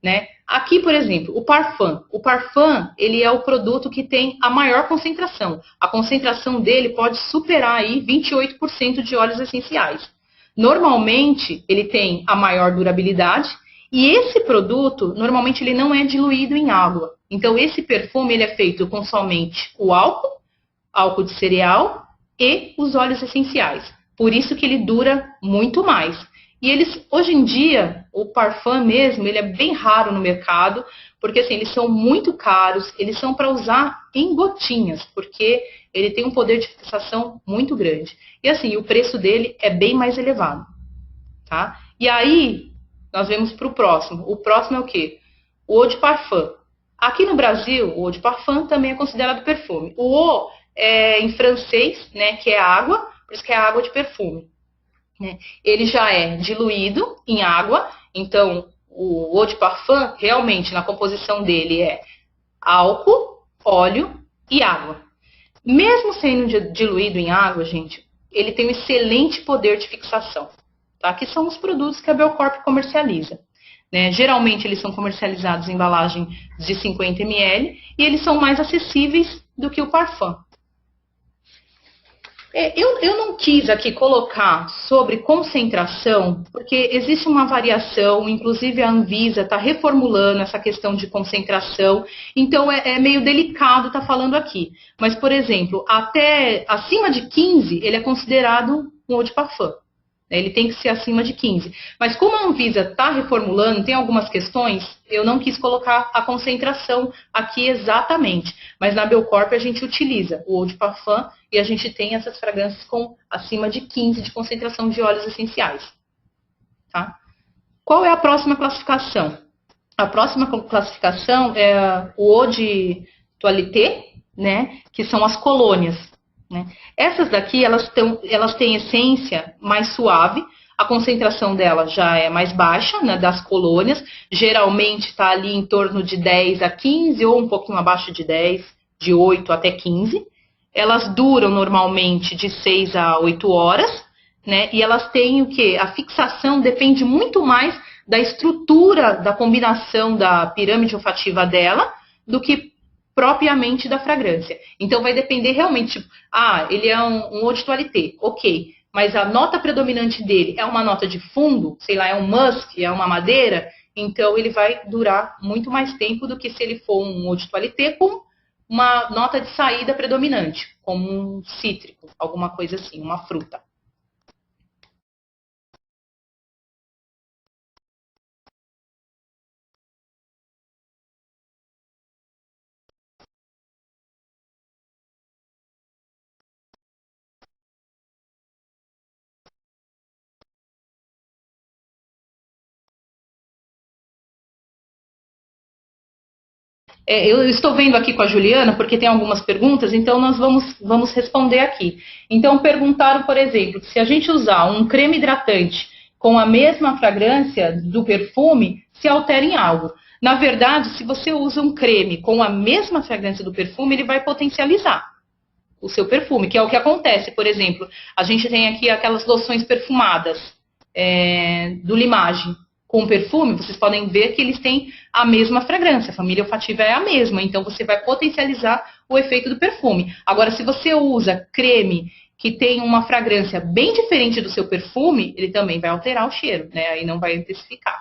Speaker 2: né? Aqui, por exemplo, o parfum. O parfum, ele é o produto que tem a maior concentração. A concentração dele pode superar aí 28% de óleos essenciais. Normalmente, ele tem a maior durabilidade e esse produto, normalmente, ele não é diluído em água. Então, esse perfume, ele é feito com somente o álcool de cereal e os óleos essenciais. Por isso que ele dura muito mais. E eles, hoje em dia, o parfum mesmo, ele é bem raro no mercado, porque assim, eles são muito caros, eles são para usar em gotinhas, porque ele tem um poder de fixação muito grande. E assim, o preço dele é bem mais elevado, tá? E aí, nós vemos para o próximo. O próximo é o quê? O eau de parfum. Aqui no Brasil, o eau de parfum também é considerado perfume. O eau é em francês, né, que é água, por isso que é água de perfume. Ele já é diluído em água, então o eau de parfum, realmente, na composição dele é álcool, óleo e água. Mesmo sendo diluído em água, gente, ele tem um excelente poder de fixação, tá? Que são os produtos que a Belcorp comercializa, né? Geralmente eles são comercializados em embalagem de 50 ml e eles são mais acessíveis do que o parfum. Eu não quis aqui colocar sobre concentração, porque existe uma variação, inclusive a Anvisa está reformulando essa questão de concentração, então é meio delicado estar falando aqui. Mas, por exemplo, até acima de 15, ele é considerado um eau de parfum. Ele tem que ser acima de 15. Mas como a Anvisa está reformulando, tem algumas questões, eu não quis colocar a concentração aqui exatamente. Mas na Belcorp a gente utiliza o eau de parfum e a gente tem essas fragrâncias com acima de 15 de concentração de óleos essenciais. Tá? Qual é a próxima classificação? A próxima classificação é o eau de toilette, né, que são as colônias. Né? Essas daqui, elas têm essência mais suave, a concentração dela já é mais baixa, né, das colônias, geralmente está ali em torno de 10 a 15 ou um pouquinho abaixo de 10, de 8 até 15. Elas duram normalmente de 6 a 8 horas, né, e elas têm o quê? A fixação depende muito mais da estrutura, da combinação da pirâmide olfativa dela, do que propriamente da fragrância. Então vai depender realmente, tipo, ele é um eau de toilette, ok, mas a nota predominante dele é uma nota de fundo, sei lá, é um musk, é uma madeira, então ele vai durar muito mais tempo do que se ele for um eau de toilette com uma nota de saída predominante, como um cítrico, alguma coisa assim, uma fruta. Eu estou vendo aqui com a Juliana, porque tem algumas perguntas, então nós vamos responder aqui. Então, perguntaram, por exemplo, se a gente usar um creme hidratante com a mesma fragrância do perfume, se altera em algo. Na verdade, se você usa um creme com a mesma fragrância do perfume, ele vai potencializar o seu perfume, que é o que acontece. Por exemplo, a gente tem aqui aquelas loções perfumadas do Limage. Com perfume, vocês podem ver que eles têm a mesma fragrância, a família olfativa é a mesma, então você vai potencializar o efeito do perfume. Agora, se você usa creme que tem uma fragrância bem diferente do seu perfume, ele também vai alterar o cheiro, né? Aí não vai intensificar.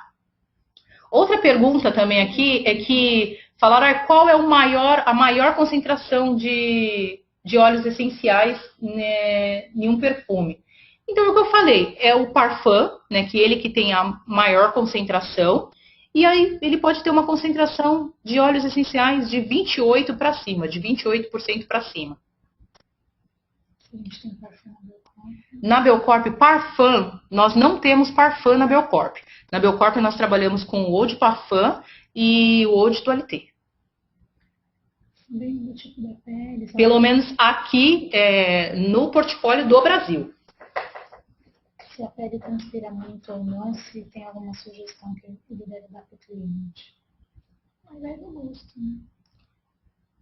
Speaker 2: Outra pergunta também aqui é que falaram qual é a maior concentração de óleos essenciais, né, em um perfume. Então, o que eu falei, é o parfum, né, que ele que tem a maior concentração, e aí ele pode ter uma concentração de óleos essenciais de 28% para cima, de 28% para cima. Na Belcorp, parfum, nós não temos parfum na Belcorp. Na Belcorp nós trabalhamos com o Eau de Parfum e o Eau de Toilette.
Speaker 1: Bem do tipo da pele.
Speaker 2: Pelo menos aqui no portfólio do Brasil.
Speaker 1: Se a pele transpira muito ou não, se tem alguma sugestão que ele deve dar para o cliente. Mas vai do gosto,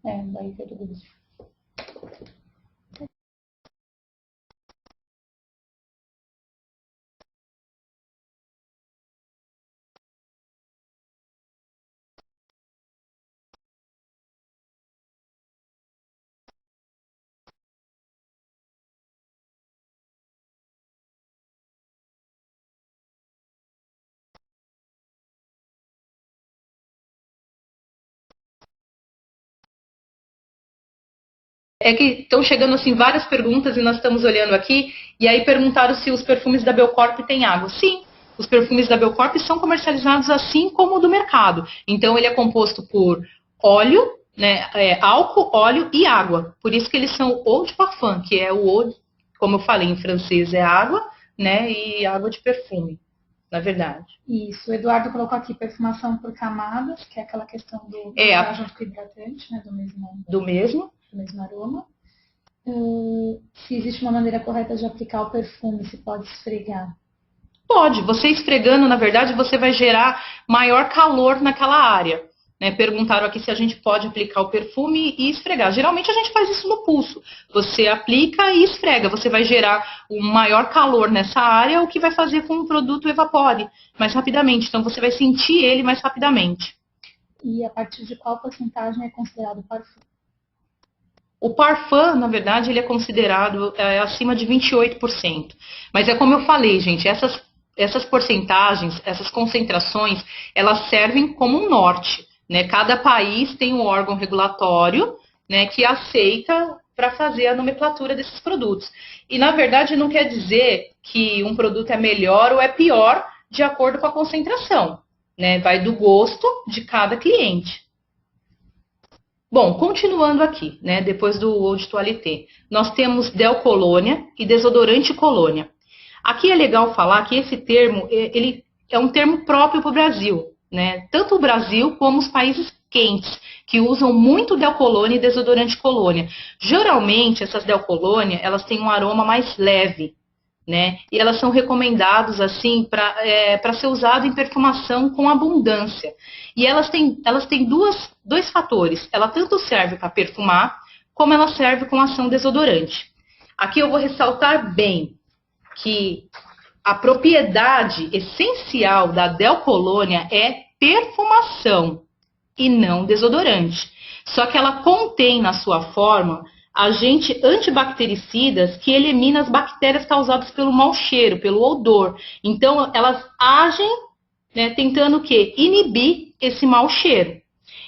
Speaker 1: né? Daí vai do gosto.
Speaker 2: É que estão chegando assim várias perguntas e nós estamos olhando aqui, e aí perguntaram se os perfumes da Belcorp têm água. Sim, os perfumes da Belcorp são comercializados assim como o do mercado. Então ele é composto por óleo, né, álcool, óleo e água. Por isso que eles são eau de parfum, que é o eau, como eu falei em francês, é água, né, e água de perfume, na verdade.
Speaker 1: Isso, o Eduardo colocou aqui perfumação por camadas, que é aquela questão do junto com o hidratante, né, do mesmo aroma. Se existe uma maneira correta de aplicar o perfume, se pode esfregar?
Speaker 2: Pode. Você esfregando, na verdade, você vai gerar maior calor naquela área. Né? Perguntaram aqui se a gente pode aplicar o perfume e esfregar. Geralmente a gente faz isso no pulso. Você aplica e esfrega. Você vai gerar um maior calor nessa área, o que vai fazer com que o produto evapore mais rapidamente. Então você vai sentir ele mais rapidamente.
Speaker 1: E a partir de qual porcentagem é considerado parfum?
Speaker 2: O parfum, na verdade, ele é considerado acima de 28%. Mas é como eu falei, gente, essas porcentagens, essas concentrações, elas servem como um norte. Né? Cada país tem um órgão regulatório, né, que aceita para fazer a nomenclatura desses produtos. E, na verdade, não quer dizer que um produto é melhor ou é pior de acordo com a concentração. Né? Vai do gosto de cada cliente. Bom, continuando aqui, né, depois do Eau de Toilette, nós temos Del Colônia e desodorante Colônia. Aqui é legal falar que esse termo, ele é um termo próprio para o Brasil, né? Tanto o Brasil como os países quentes, que usam muito Del Colônia e desodorante Colônia. Geralmente, essas Del Colônia, elas têm um aroma mais leve, né? E elas são recomendadas assim para ser usado em perfumação com abundância. E elas têm dois fatores. Ela tanto serve para perfumar, como ela serve com ação desodorante. Aqui eu vou ressaltar bem que a propriedade essencial da Del Colônia é perfumação e não desodorante. Só que ela contém na sua forma agentes antibactericidas que eliminam as bactérias causadas pelo mau cheiro, pelo odor. Então, elas agem, né, tentando o quê? Inibir esse mau cheiro.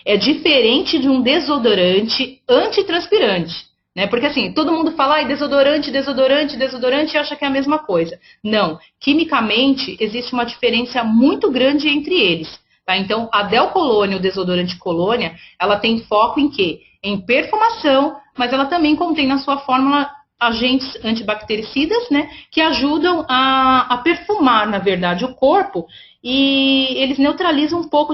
Speaker 2: É diferente de um desodorante antitranspirante. Né? Porque assim, todo mundo fala desodorante, desodorante, desodorante e acha que é a mesma coisa. Não, quimicamente existe uma diferença muito grande entre eles. Tá? Então, a Del Colônia, o desodorante Colônia, ela tem foco em quê? Em perfumação, mas ela também contém na sua fórmula agentes antibactericidas, né, que ajudam a perfumar, na verdade, o corpo, e eles neutralizam um pouco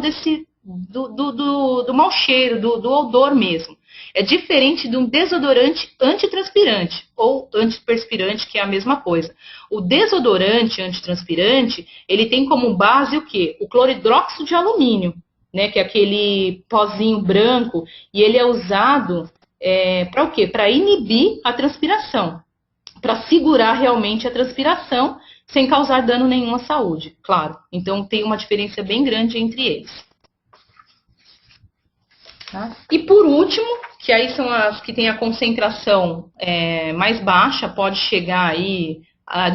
Speaker 2: do mau cheiro, do odor mesmo. É diferente de um desodorante antitranspirante ou antiperspirante, que é a mesma coisa. O desodorante antitranspirante, ele tem como base o quê? O cloridróxido de alumínio, né, que é aquele pozinho branco, e ele é usado para o quê? Para inibir a transpiração, para segurar realmente a transpiração sem causar dano nenhum à saúde, claro. Então tem uma diferença bem grande entre eles. Tá? E por último, que aí são as que têm a concentração mais baixa, pode chegar aí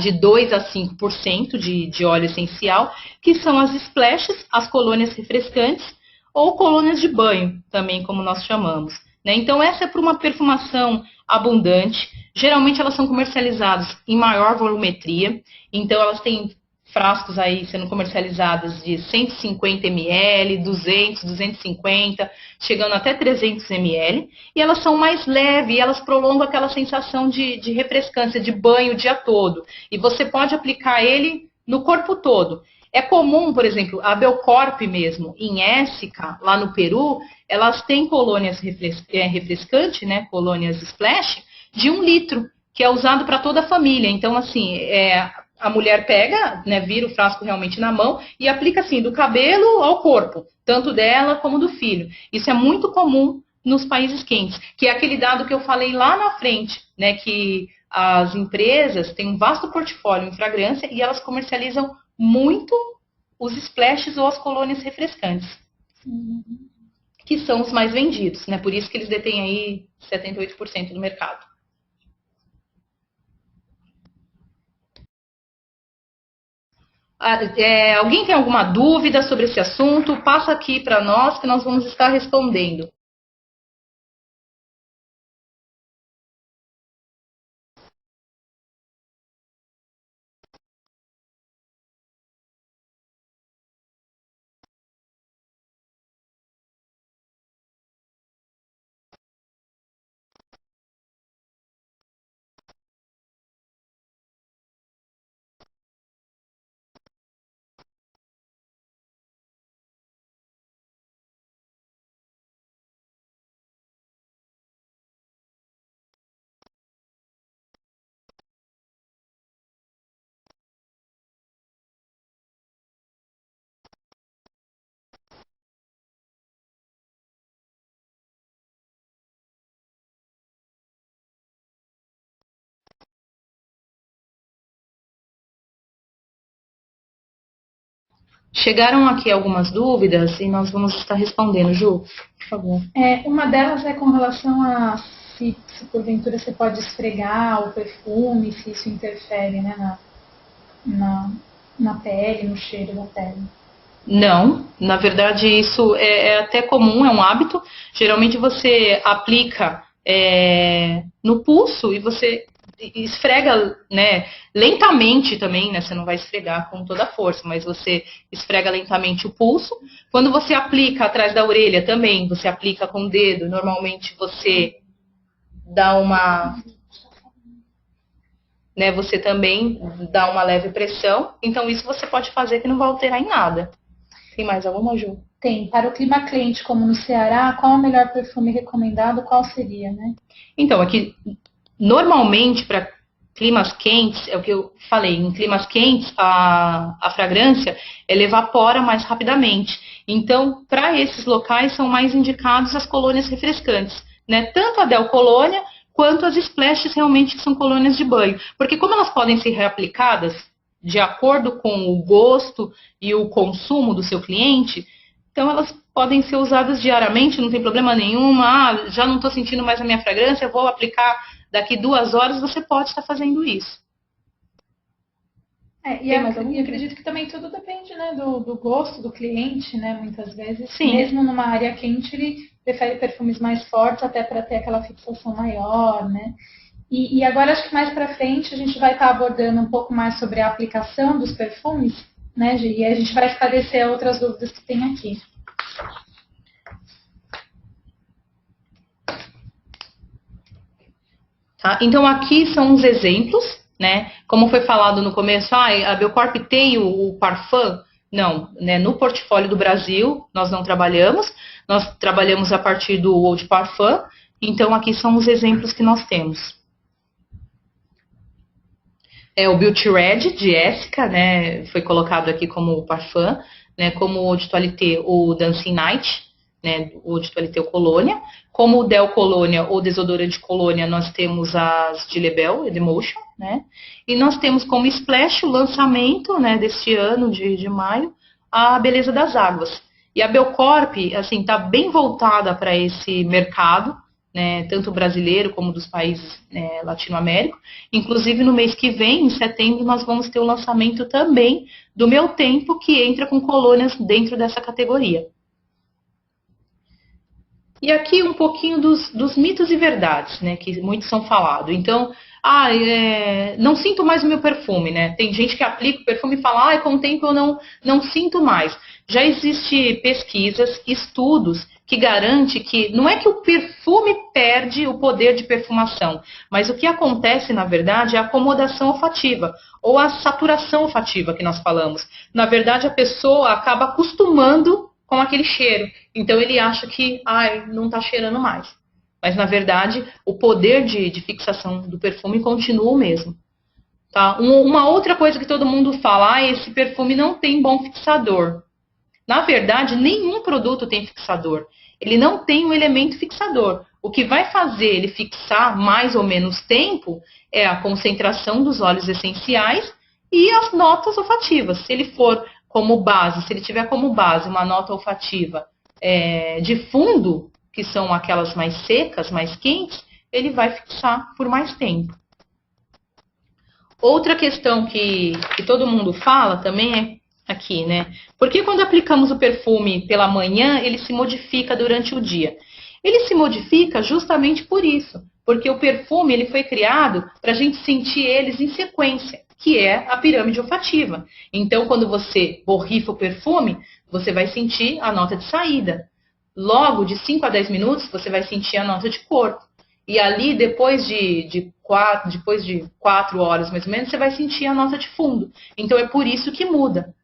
Speaker 2: de 2 a 5% de óleo essencial, que são as splashes, as colônias refrescantes, ou colônias de banho, também como nós chamamos. Né? Então essa é para uma perfumação abundante. Geralmente elas são comercializadas em maior volumetria, então elas têm frascos aí sendo comercializados de 150 ml, 200, 250, chegando até 300 ml, e elas são mais leves, e elas prolongam aquela sensação de refrescância, de banho o dia todo. E você pode aplicar ele no corpo todo. É comum, por exemplo, a Belcorp mesmo, em Éssica, lá no Peru, elas têm colônias refrescantes, né, colônias splash, de 1 litro, que é usado para toda a família. Então, assim, a mulher pega, né, vira o frasco realmente na mão e aplica assim, do cabelo ao corpo, tanto dela como do filho. Isso é muito comum nos países quentes, que é aquele dado que eu falei lá na frente, né, que as empresas têm um vasto portfólio em fragrância e elas comercializam muito os splashes ou as colônias refrescantes, que são os mais vendidos, né? Por isso que eles detêm aí 78% do mercado. Alguém tem alguma dúvida sobre esse assunto? Passa aqui para nós que nós vamos estar respondendo. Chegaram aqui algumas dúvidas e nós vamos estar respondendo. Ju, por favor.
Speaker 1: Uma delas é com relação a se porventura você pode esfregar o perfume, se isso interfere, né, na pele, no cheiro da pele.
Speaker 2: Não, na verdade isso é até comum, é um hábito. Geralmente você aplica no pulso e você esfrega, né, lentamente também, né, você não vai esfregar com toda a força, mas você esfrega lentamente o pulso. Quando você aplica atrás da orelha também, você aplica com o dedo, normalmente você dá uma, né, você também dá uma leve pressão, então isso você pode fazer que não vai alterar em nada. Tem mais alguma, Ju?
Speaker 1: Tem. Para o clima quente, como no Ceará, qual o melhor perfume recomendado? Qual seria, né?
Speaker 2: Então, aqui, normalmente, para climas quentes, é o que eu falei, em climas quentes, a fragrância, ela evapora mais rapidamente. Então, para esses locais, são mais indicados as colônias refrescantes, né? Tanto a Del Colônia, quanto as splashes realmente que são colônias de banho. Porque como elas podem ser reaplicadas de acordo com o gosto e o consumo do seu cliente, então elas podem ser usadas diariamente, não tem problema nenhum. Já não estou sentindo mais a minha fragrância, vou aplicar daqui 2 horas, você pode estar fazendo isso.
Speaker 1: E acredito que também tudo depende, né, do gosto do cliente, né? Muitas vezes,
Speaker 2: Sim.
Speaker 1: Mesmo numa área quente, ele prefere perfumes mais fortes até para ter aquela fixação maior, né? E agora acho que mais para frente a gente vai estar abordando um pouco mais sobre a aplicação dos perfumes, né, Gi? E a gente vai esclarecer outras dúvidas que tem aqui.
Speaker 2: Tá? Então aqui são os exemplos, né? Como foi falado no começo, a Belcorp tem o parfum? Não, né? No portfólio do Brasil nós não trabalhamos, nós trabalhamos a partir do Old Parfum, então aqui são os exemplos que nós temos. O Beauty Red de Essica, né? Foi colocado aqui como parfum, né? Como o Eau de Toilette, o Dancing Night, né? O Eau de Toilette, o Colônia. Como o Del Colônia ou desodorante Colônia, nós temos as de Lebel, Emotion, né? E nós temos como Splash o lançamento, né, deste ano de maio, a Beleza das Águas. E a Belcorp, assim, está bem voltada para esse mercado, né, tanto brasileiro como dos países, né, latino-américos. Inclusive, no mês que vem, em setembro, nós vamos ter o lançamento também do Meu Tempo, que entra com colônias dentro dessa categoria. E aqui um pouquinho dos mitos e verdades, né, que muitos são falados. Então, não sinto mais o meu perfume, né? Tem gente que aplica o perfume e fala, com o tempo eu não sinto mais. Já existem pesquisas, estudos que garantem que não é que o perfume perde o poder de perfumação, mas o que acontece, na verdade, é a acomodação olfativa, ou a saturação olfativa que nós falamos. Na verdade, a pessoa acaba acostumando com aquele cheiro. Então ele acha que não está cheirando mais. Mas na verdade o poder de fixação do perfume continua o mesmo. Tá? Uma outra coisa que todo mundo fala, esse perfume não tem bom fixador. Na verdade, nenhum produto tem fixador. Ele não tem um elemento fixador. O que vai fazer ele fixar mais ou menos tempo é a concentração dos óleos essenciais e as notas olfativas. Se ele for como base, se ele tiver como base uma nota olfativa de fundo, que são aquelas mais secas, mais quentes, ele vai fixar por mais tempo. Outra questão que todo mundo fala também é aqui, né? Porque quando aplicamos o perfume pela manhã, ele se modifica durante o dia? Ele se modifica justamente por isso, porque o perfume ele foi criado para a gente sentir eles em sequência, que é a pirâmide olfativa. Então, quando você borrifa o perfume, você vai sentir a nota de saída. Logo, de 5 a 10 minutos, você vai sentir a nota de corpo. E ali, depois de 4 horas, mais ou menos, você vai sentir a nota de fundo. Então, é por isso que muda.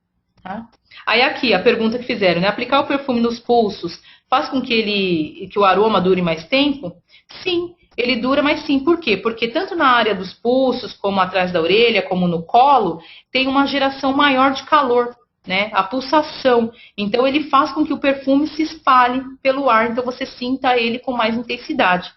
Speaker 2: Tá? Aí aqui, a pergunta que fizeram, né? Aplicar o perfume nos pulsos faz com que o aroma dure mais tempo? Sim, ele dura, mas sim. Por quê? Porque tanto na área dos pulsos, como atrás da orelha, como no colo, tem uma geração maior de calor, né? A pulsação. Então, ele faz com que o perfume se espalhe pelo ar, então você sinta ele com mais intensidade.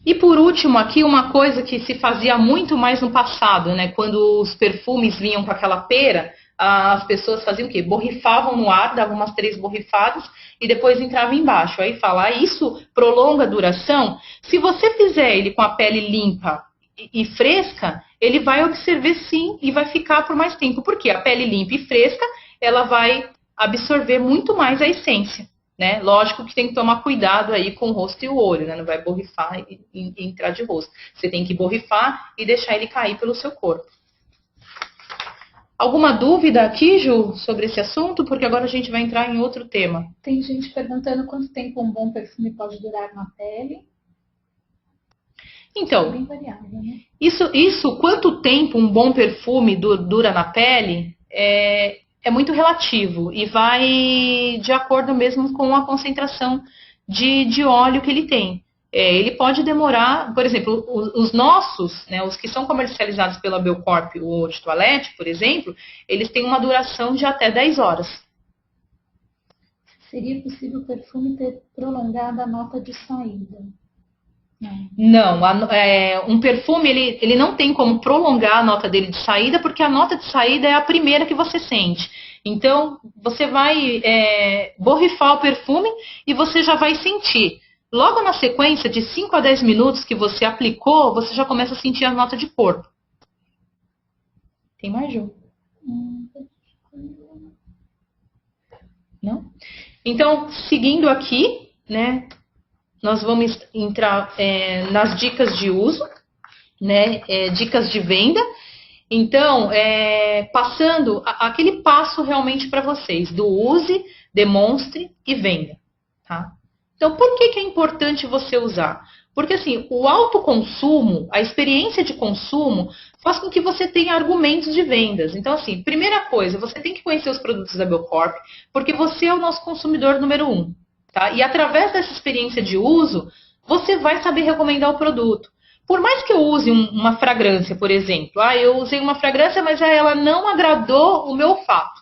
Speaker 2: E por último, aqui uma coisa que se fazia muito mais no passado, né? Quando os perfumes vinham com aquela pera, as pessoas faziam o quê? Borrifavam no ar, davam umas 3 borrifadas e depois entrava embaixo. Aí fala, isso prolonga a duração? Se você fizer ele com a pele limpa e fresca, ele vai absorver sim e vai ficar por mais tempo. Porque a pele limpa e fresca, ela vai absorver muito mais a essência. Né? Lógico que tem que tomar cuidado aí com o rosto e o olho, né? Não vai borrifar e entrar de rosto. Você tem que borrifar e deixar ele cair pelo seu corpo. Alguma dúvida aqui, Ju, sobre esse assunto? Porque agora a gente vai entrar em outro tema.
Speaker 1: Tem gente perguntando quanto tempo um bom perfume pode durar na pele.
Speaker 2: Então,
Speaker 1: é bem variável, né?
Speaker 2: Isso, quanto tempo um bom perfume dura na pele, é muito relativo e vai de acordo mesmo com a concentração de óleo que ele tem. Ele pode demorar, por exemplo, os nossos, né, os que são comercializados pela Belcorp, o Eau de Toilette, por exemplo, eles têm uma duração de até 10 horas.
Speaker 1: Seria possível o perfume ter prolongado a nota de saída?
Speaker 2: Não, um perfume ele não tem como prolongar a nota dele de saída, porque a nota de saída é a primeira que você sente. Então, você vai borrifar o perfume e você já vai sentir logo na sequência de 5 a 10 minutos que você aplicou, você já começa a sentir a nota de corpo. Tem mais, Ju? Não? Então, seguindo aqui, né, nós vamos entrar nas dicas de uso, né, dicas de venda. Então, passando aquele passo realmente para vocês, do use, demonstre e venda. Tá? Então, por que é importante você usar? Porque assim, o autoconsumo, a experiência de consumo, faz com que você tenha argumentos de vendas. Então, assim, primeira coisa, você tem que conhecer os produtos da Biocorp, porque você é o nosso consumidor número 1. Tá? E através dessa experiência de uso, você vai saber recomendar o produto. Por mais que eu use uma fragrância, por exemplo, eu usei uma fragrância, mas ela não agradou o meu olfato.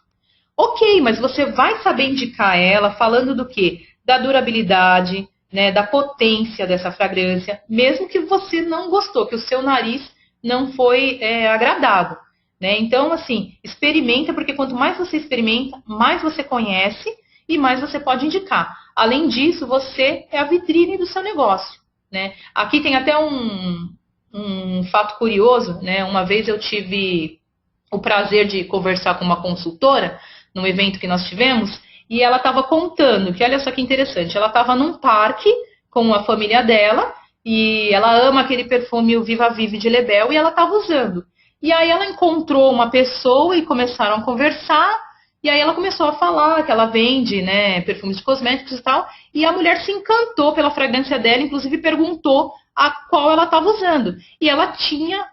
Speaker 2: Ok, mas você vai saber indicar ela falando do quê? Da durabilidade, né, da potência dessa fragrância, mesmo que você não gostou, que o seu nariz não foi agradado. Né? Então, assim, experimenta, porque quanto mais você experimenta, mais você conhece e mais você pode indicar. Além disso, você é a vitrine do seu negócio. Né? Aqui tem até um fato curioso, né? Uma vez eu tive o prazer de conversar com uma consultora num evento que nós tivemos, e ela estava contando que, olha só que interessante, ela estava num parque com a família dela, e ela ama aquele perfume, o Viva Vive de Lebel, e ela estava usando. E aí ela encontrou uma pessoa e começaram a conversar, e aí ela começou a falar que ela vende, né, perfumes de cosméticos e tal, e a mulher se encantou pela fragrância dela, inclusive perguntou a qual ela estava usando. E ela tinha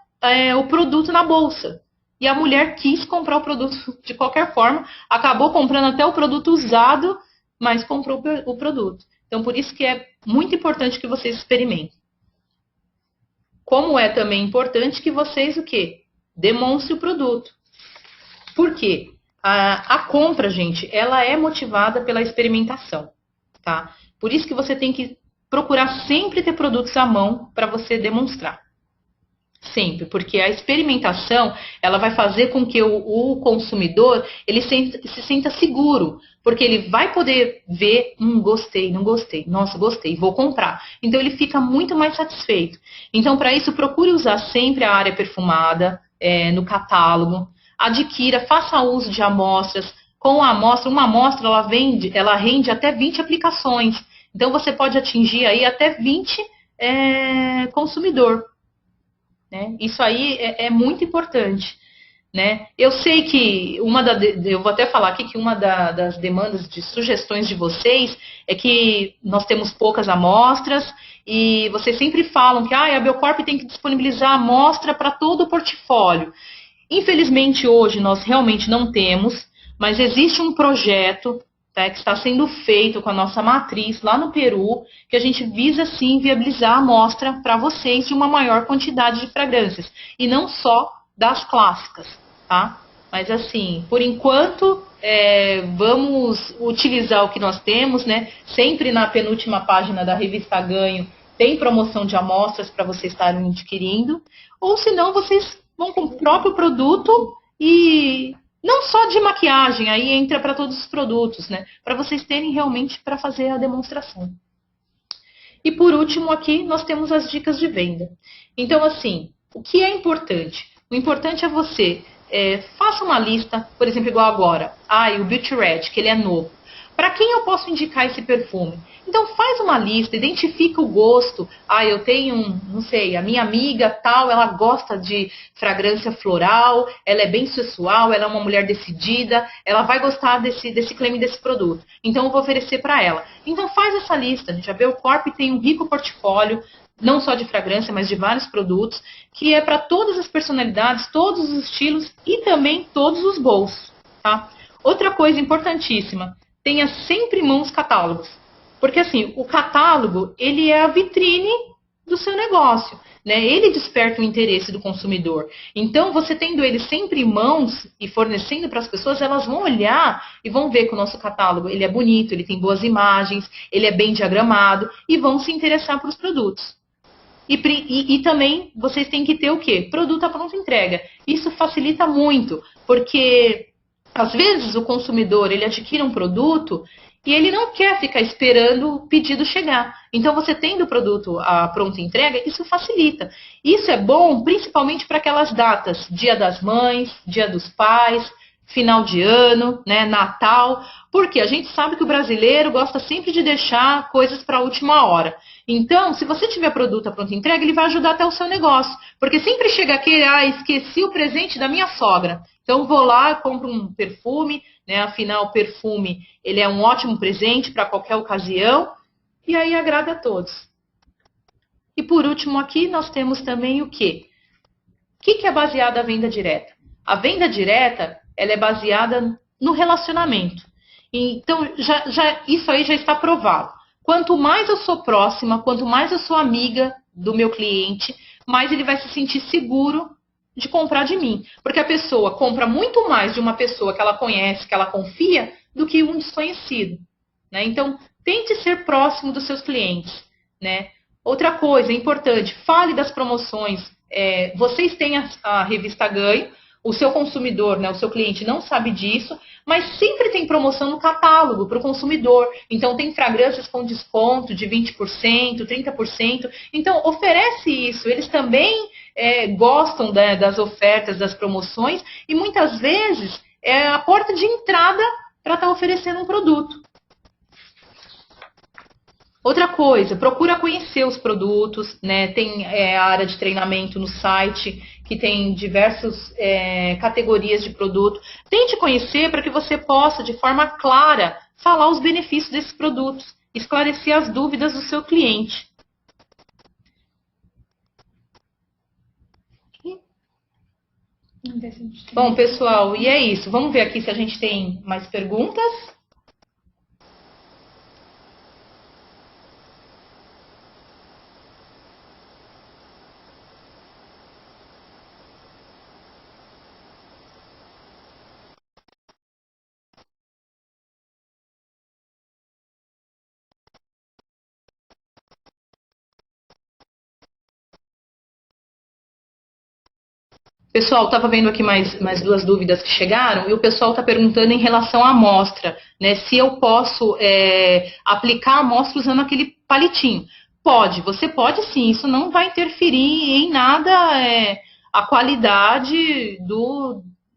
Speaker 2: o produto na bolsa. E a mulher quis comprar o produto de qualquer forma, acabou comprando até o produto usado, mas comprou o produto. Então, por isso que é muito importante que vocês experimentem. Como é também importante que vocês o quê? Demonstrem o produto. Por quê? A compra, gente, ela é motivada pela experimentação, tá? Por isso que você tem que procurar sempre ter produtos à mão para você demonstrar. Sempre, porque a experimentação, ela vai fazer com que o consumidor, ele se sinta seguro, porque ele vai poder ver, gostei, não gostei, nossa, gostei, vou comprar. Então, ele fica muito mais satisfeito. Então, para isso, procure usar sempre a área perfumada no catálogo, adquira, faça uso de amostras. Com a amostra, uma amostra, ela rende até 20 aplicações. Então, você pode atingir aí até 20 consumidor. Né? Isso aí é muito importante. Né? Eu sei que eu vou até falar aqui que uma das demandas de sugestões de vocês é que nós temos poucas amostras e vocês sempre falam que a Biocorp tem que disponibilizar a amostra para todo o portfólio. Infelizmente hoje nós realmente não temos, mas existe um projeto, tá, que está sendo feito com a nossa matriz lá no Peru, que a gente visa sim viabilizar a amostra para vocês de uma maior quantidade de fragrâncias, e não só das clássicas, tá? Mas assim, por enquanto, vamos utilizar o que nós temos, né? Sempre na penúltima página da revista Ganho tem promoção de amostras para vocês estarem adquirindo, ou senão vocês vão com o próprio produto e... Não só de maquiagem, aí entra para todos os produtos, né? Para vocês terem realmente para fazer a demonstração. E por último aqui, nós temos as dicas de venda. Então, assim, o que é importante? O importante é você, faça uma lista, por exemplo, igual agora. O Beauty Red, que ele é novo. Para quem eu posso indicar esse perfume? Então faz uma lista, identifica o gosto. Eu tenho, não sei, a minha amiga tal, ela gosta de fragrância floral, ela é bem sensual, ela é uma mulher decidida, ela vai gostar desse claim desse produto. Então eu vou oferecer para ela. Então faz essa lista, gente. A Biocorp tem um rico portfólio, não só de fragrância, mas de vários produtos, que é para todas as personalidades, todos os estilos e também todos os bolsos. Tá? Outra coisa importantíssima, tenha sempre em mãos catálogos. Porque assim, o catálogo, ele é a vitrine do seu negócio, né? Ele desperta o interesse do consumidor. Então, você tendo ele sempre em mãos e fornecendo para as pessoas, elas vão olhar e vão ver que o nosso catálogo, ele é bonito, ele tem boas imagens, ele é bem diagramado e vão se interessar por os produtos. E também, vocês têm que ter o quê? Produto à pronta entrega. Isso facilita muito, porque... Às vezes o consumidor ele adquire um produto e ele não quer ficar esperando o pedido chegar. Então, você tendo o produto à pronta entrega, isso facilita. Isso é bom principalmente para aquelas datas, Dia das Mães, Dia dos Pais, final de ano, né, Natal, porque a gente sabe que o brasileiro gosta sempre de deixar coisas para a última hora. Então, se você tiver produto à pronta entrega, ele vai ajudar até o seu negócio, porque sempre chega aquele, esqueci o presente da minha sogra. Então, vou lá, compro um perfume, né, afinal, o perfume ele é um ótimo presente para qualquer ocasião, e aí agrada a todos. E por último aqui, nós temos também o quê? O que é baseado a venda direta? A venda direta, ela é baseada no relacionamento. Então, isso aí já está provado. Quanto mais eu sou próxima, quanto mais eu sou amiga do meu cliente, mais ele vai se sentir seguro de comprar de mim. Porque a pessoa compra muito mais de uma pessoa que ela conhece, que ela confia, do que um desconhecido. Né? Então, tente ser próximo dos seus clientes. Né? Outra coisa importante, fale das promoções. Vocês têm a revista Ganho, o seu consumidor, né, o seu cliente não sabe disso, mas sempre tem promoção no catálogo para o consumidor. Então, tem fragrâncias com desconto de 20%, 30%. Então, oferece isso. Eles também gostam das ofertas, das promoções, e muitas vezes é a porta de entrada para estar oferecendo um produto. Outra coisa, procura conhecer os produtos, né? Tem a área de treinamento no site, que tem diversas categorias de produto. Tente conhecer para que você possa, de forma clara, falar os benefícios desses produtos, esclarecer as dúvidas do seu cliente. Bom, pessoal, e é isso. Vamos ver aqui se a gente tem mais perguntas. Pessoal, estava vendo aqui mais duas dúvidas que chegaram, e o pessoal está perguntando em relação à amostra, né? Se eu posso aplicar a amostra usando aquele palitinho. Pode, você pode sim, isso não vai interferir em nada a qualidade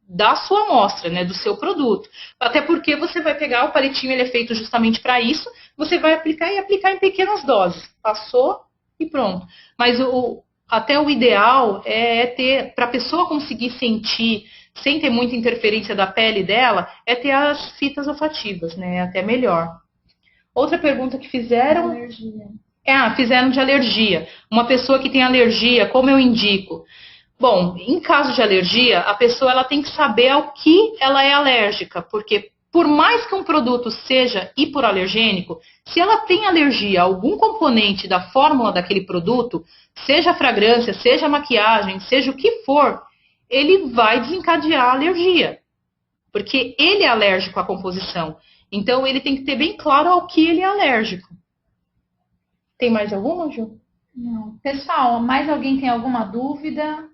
Speaker 2: da sua amostra, né? Do seu produto. Até porque você vai pegar o palitinho, ele é feito justamente para isso, você vai aplicar e aplicar em pequenas doses. Passou e pronto. Mas até o ideal é ter, para a pessoa conseguir sentir, sem ter muita interferência da pele dela, é ter as fitas olfativas, né? Até melhor. Outra pergunta que fizeram...
Speaker 1: Alergia.
Speaker 2: Fizeram de alergia. Uma pessoa que tem alergia, como eu indico? Bom, em caso de alergia, a pessoa ela tem que saber ao que ela é alérgica, porque por mais que um produto seja hipoalergênico, se ela tem alergia a algum componente da fórmula daquele produto, seja a fragrância, seja a maquiagem, seja o que for, ele vai desencadear a alergia. Porque ele é alérgico à composição. Então, ele tem que ter bem claro ao que ele é alérgico. Tem mais alguma, Ju?
Speaker 1: Não. Pessoal, mais alguém tem alguma dúvida?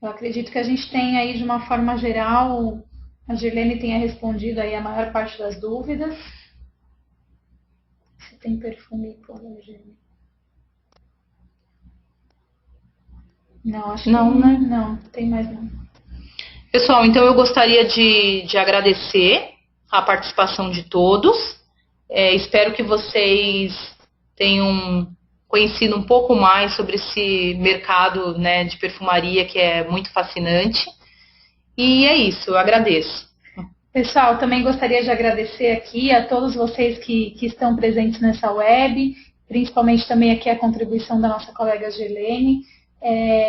Speaker 1: Eu acredito que a gente tem aí, de uma forma geral, a Girlene tenha respondido aí a maior parte das dúvidas. Se tem perfume hipoalergênico. Não, acho que não, né? Não, tem mais não.
Speaker 2: Pessoal, então eu gostaria de agradecer a participação de todos. Espero que vocês tenham conhecido um pouco mais sobre esse mercado, né, de perfumaria, que é muito fascinante. E é isso, eu agradeço.
Speaker 1: Pessoal, também gostaria de agradecer aqui a todos vocês que estão presentes nessa web, principalmente também aqui a contribuição da nossa colega Girlene.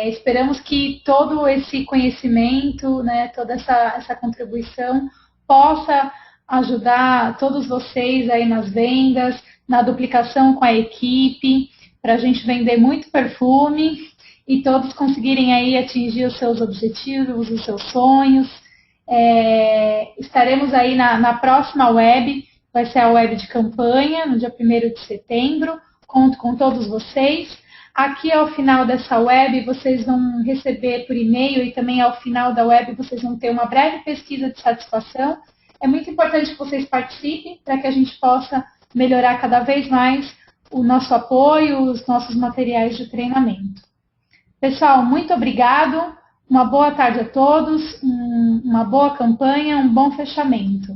Speaker 1: Esperamos que todo esse conhecimento, né, toda essa contribuição possa ajudar todos vocês aí nas vendas, na duplicação com a equipe, para a gente vender muito perfume e todos conseguirem aí atingir os seus objetivos, os seus sonhos. Estaremos aí na próxima web, vai ser a web de campanha, no dia 1º de setembro, conto com todos vocês. Aqui ao final dessa web vocês vão receber por e-mail, e também ao final da web vocês vão ter uma breve pesquisa de satisfação, é muito importante que vocês participem para que a gente possa melhorar cada vez mais o nosso apoio, os nossos materiais de treinamento. Pessoal, muito obrigado. Uma boa tarde a todos, uma boa campanha, um bom fechamento.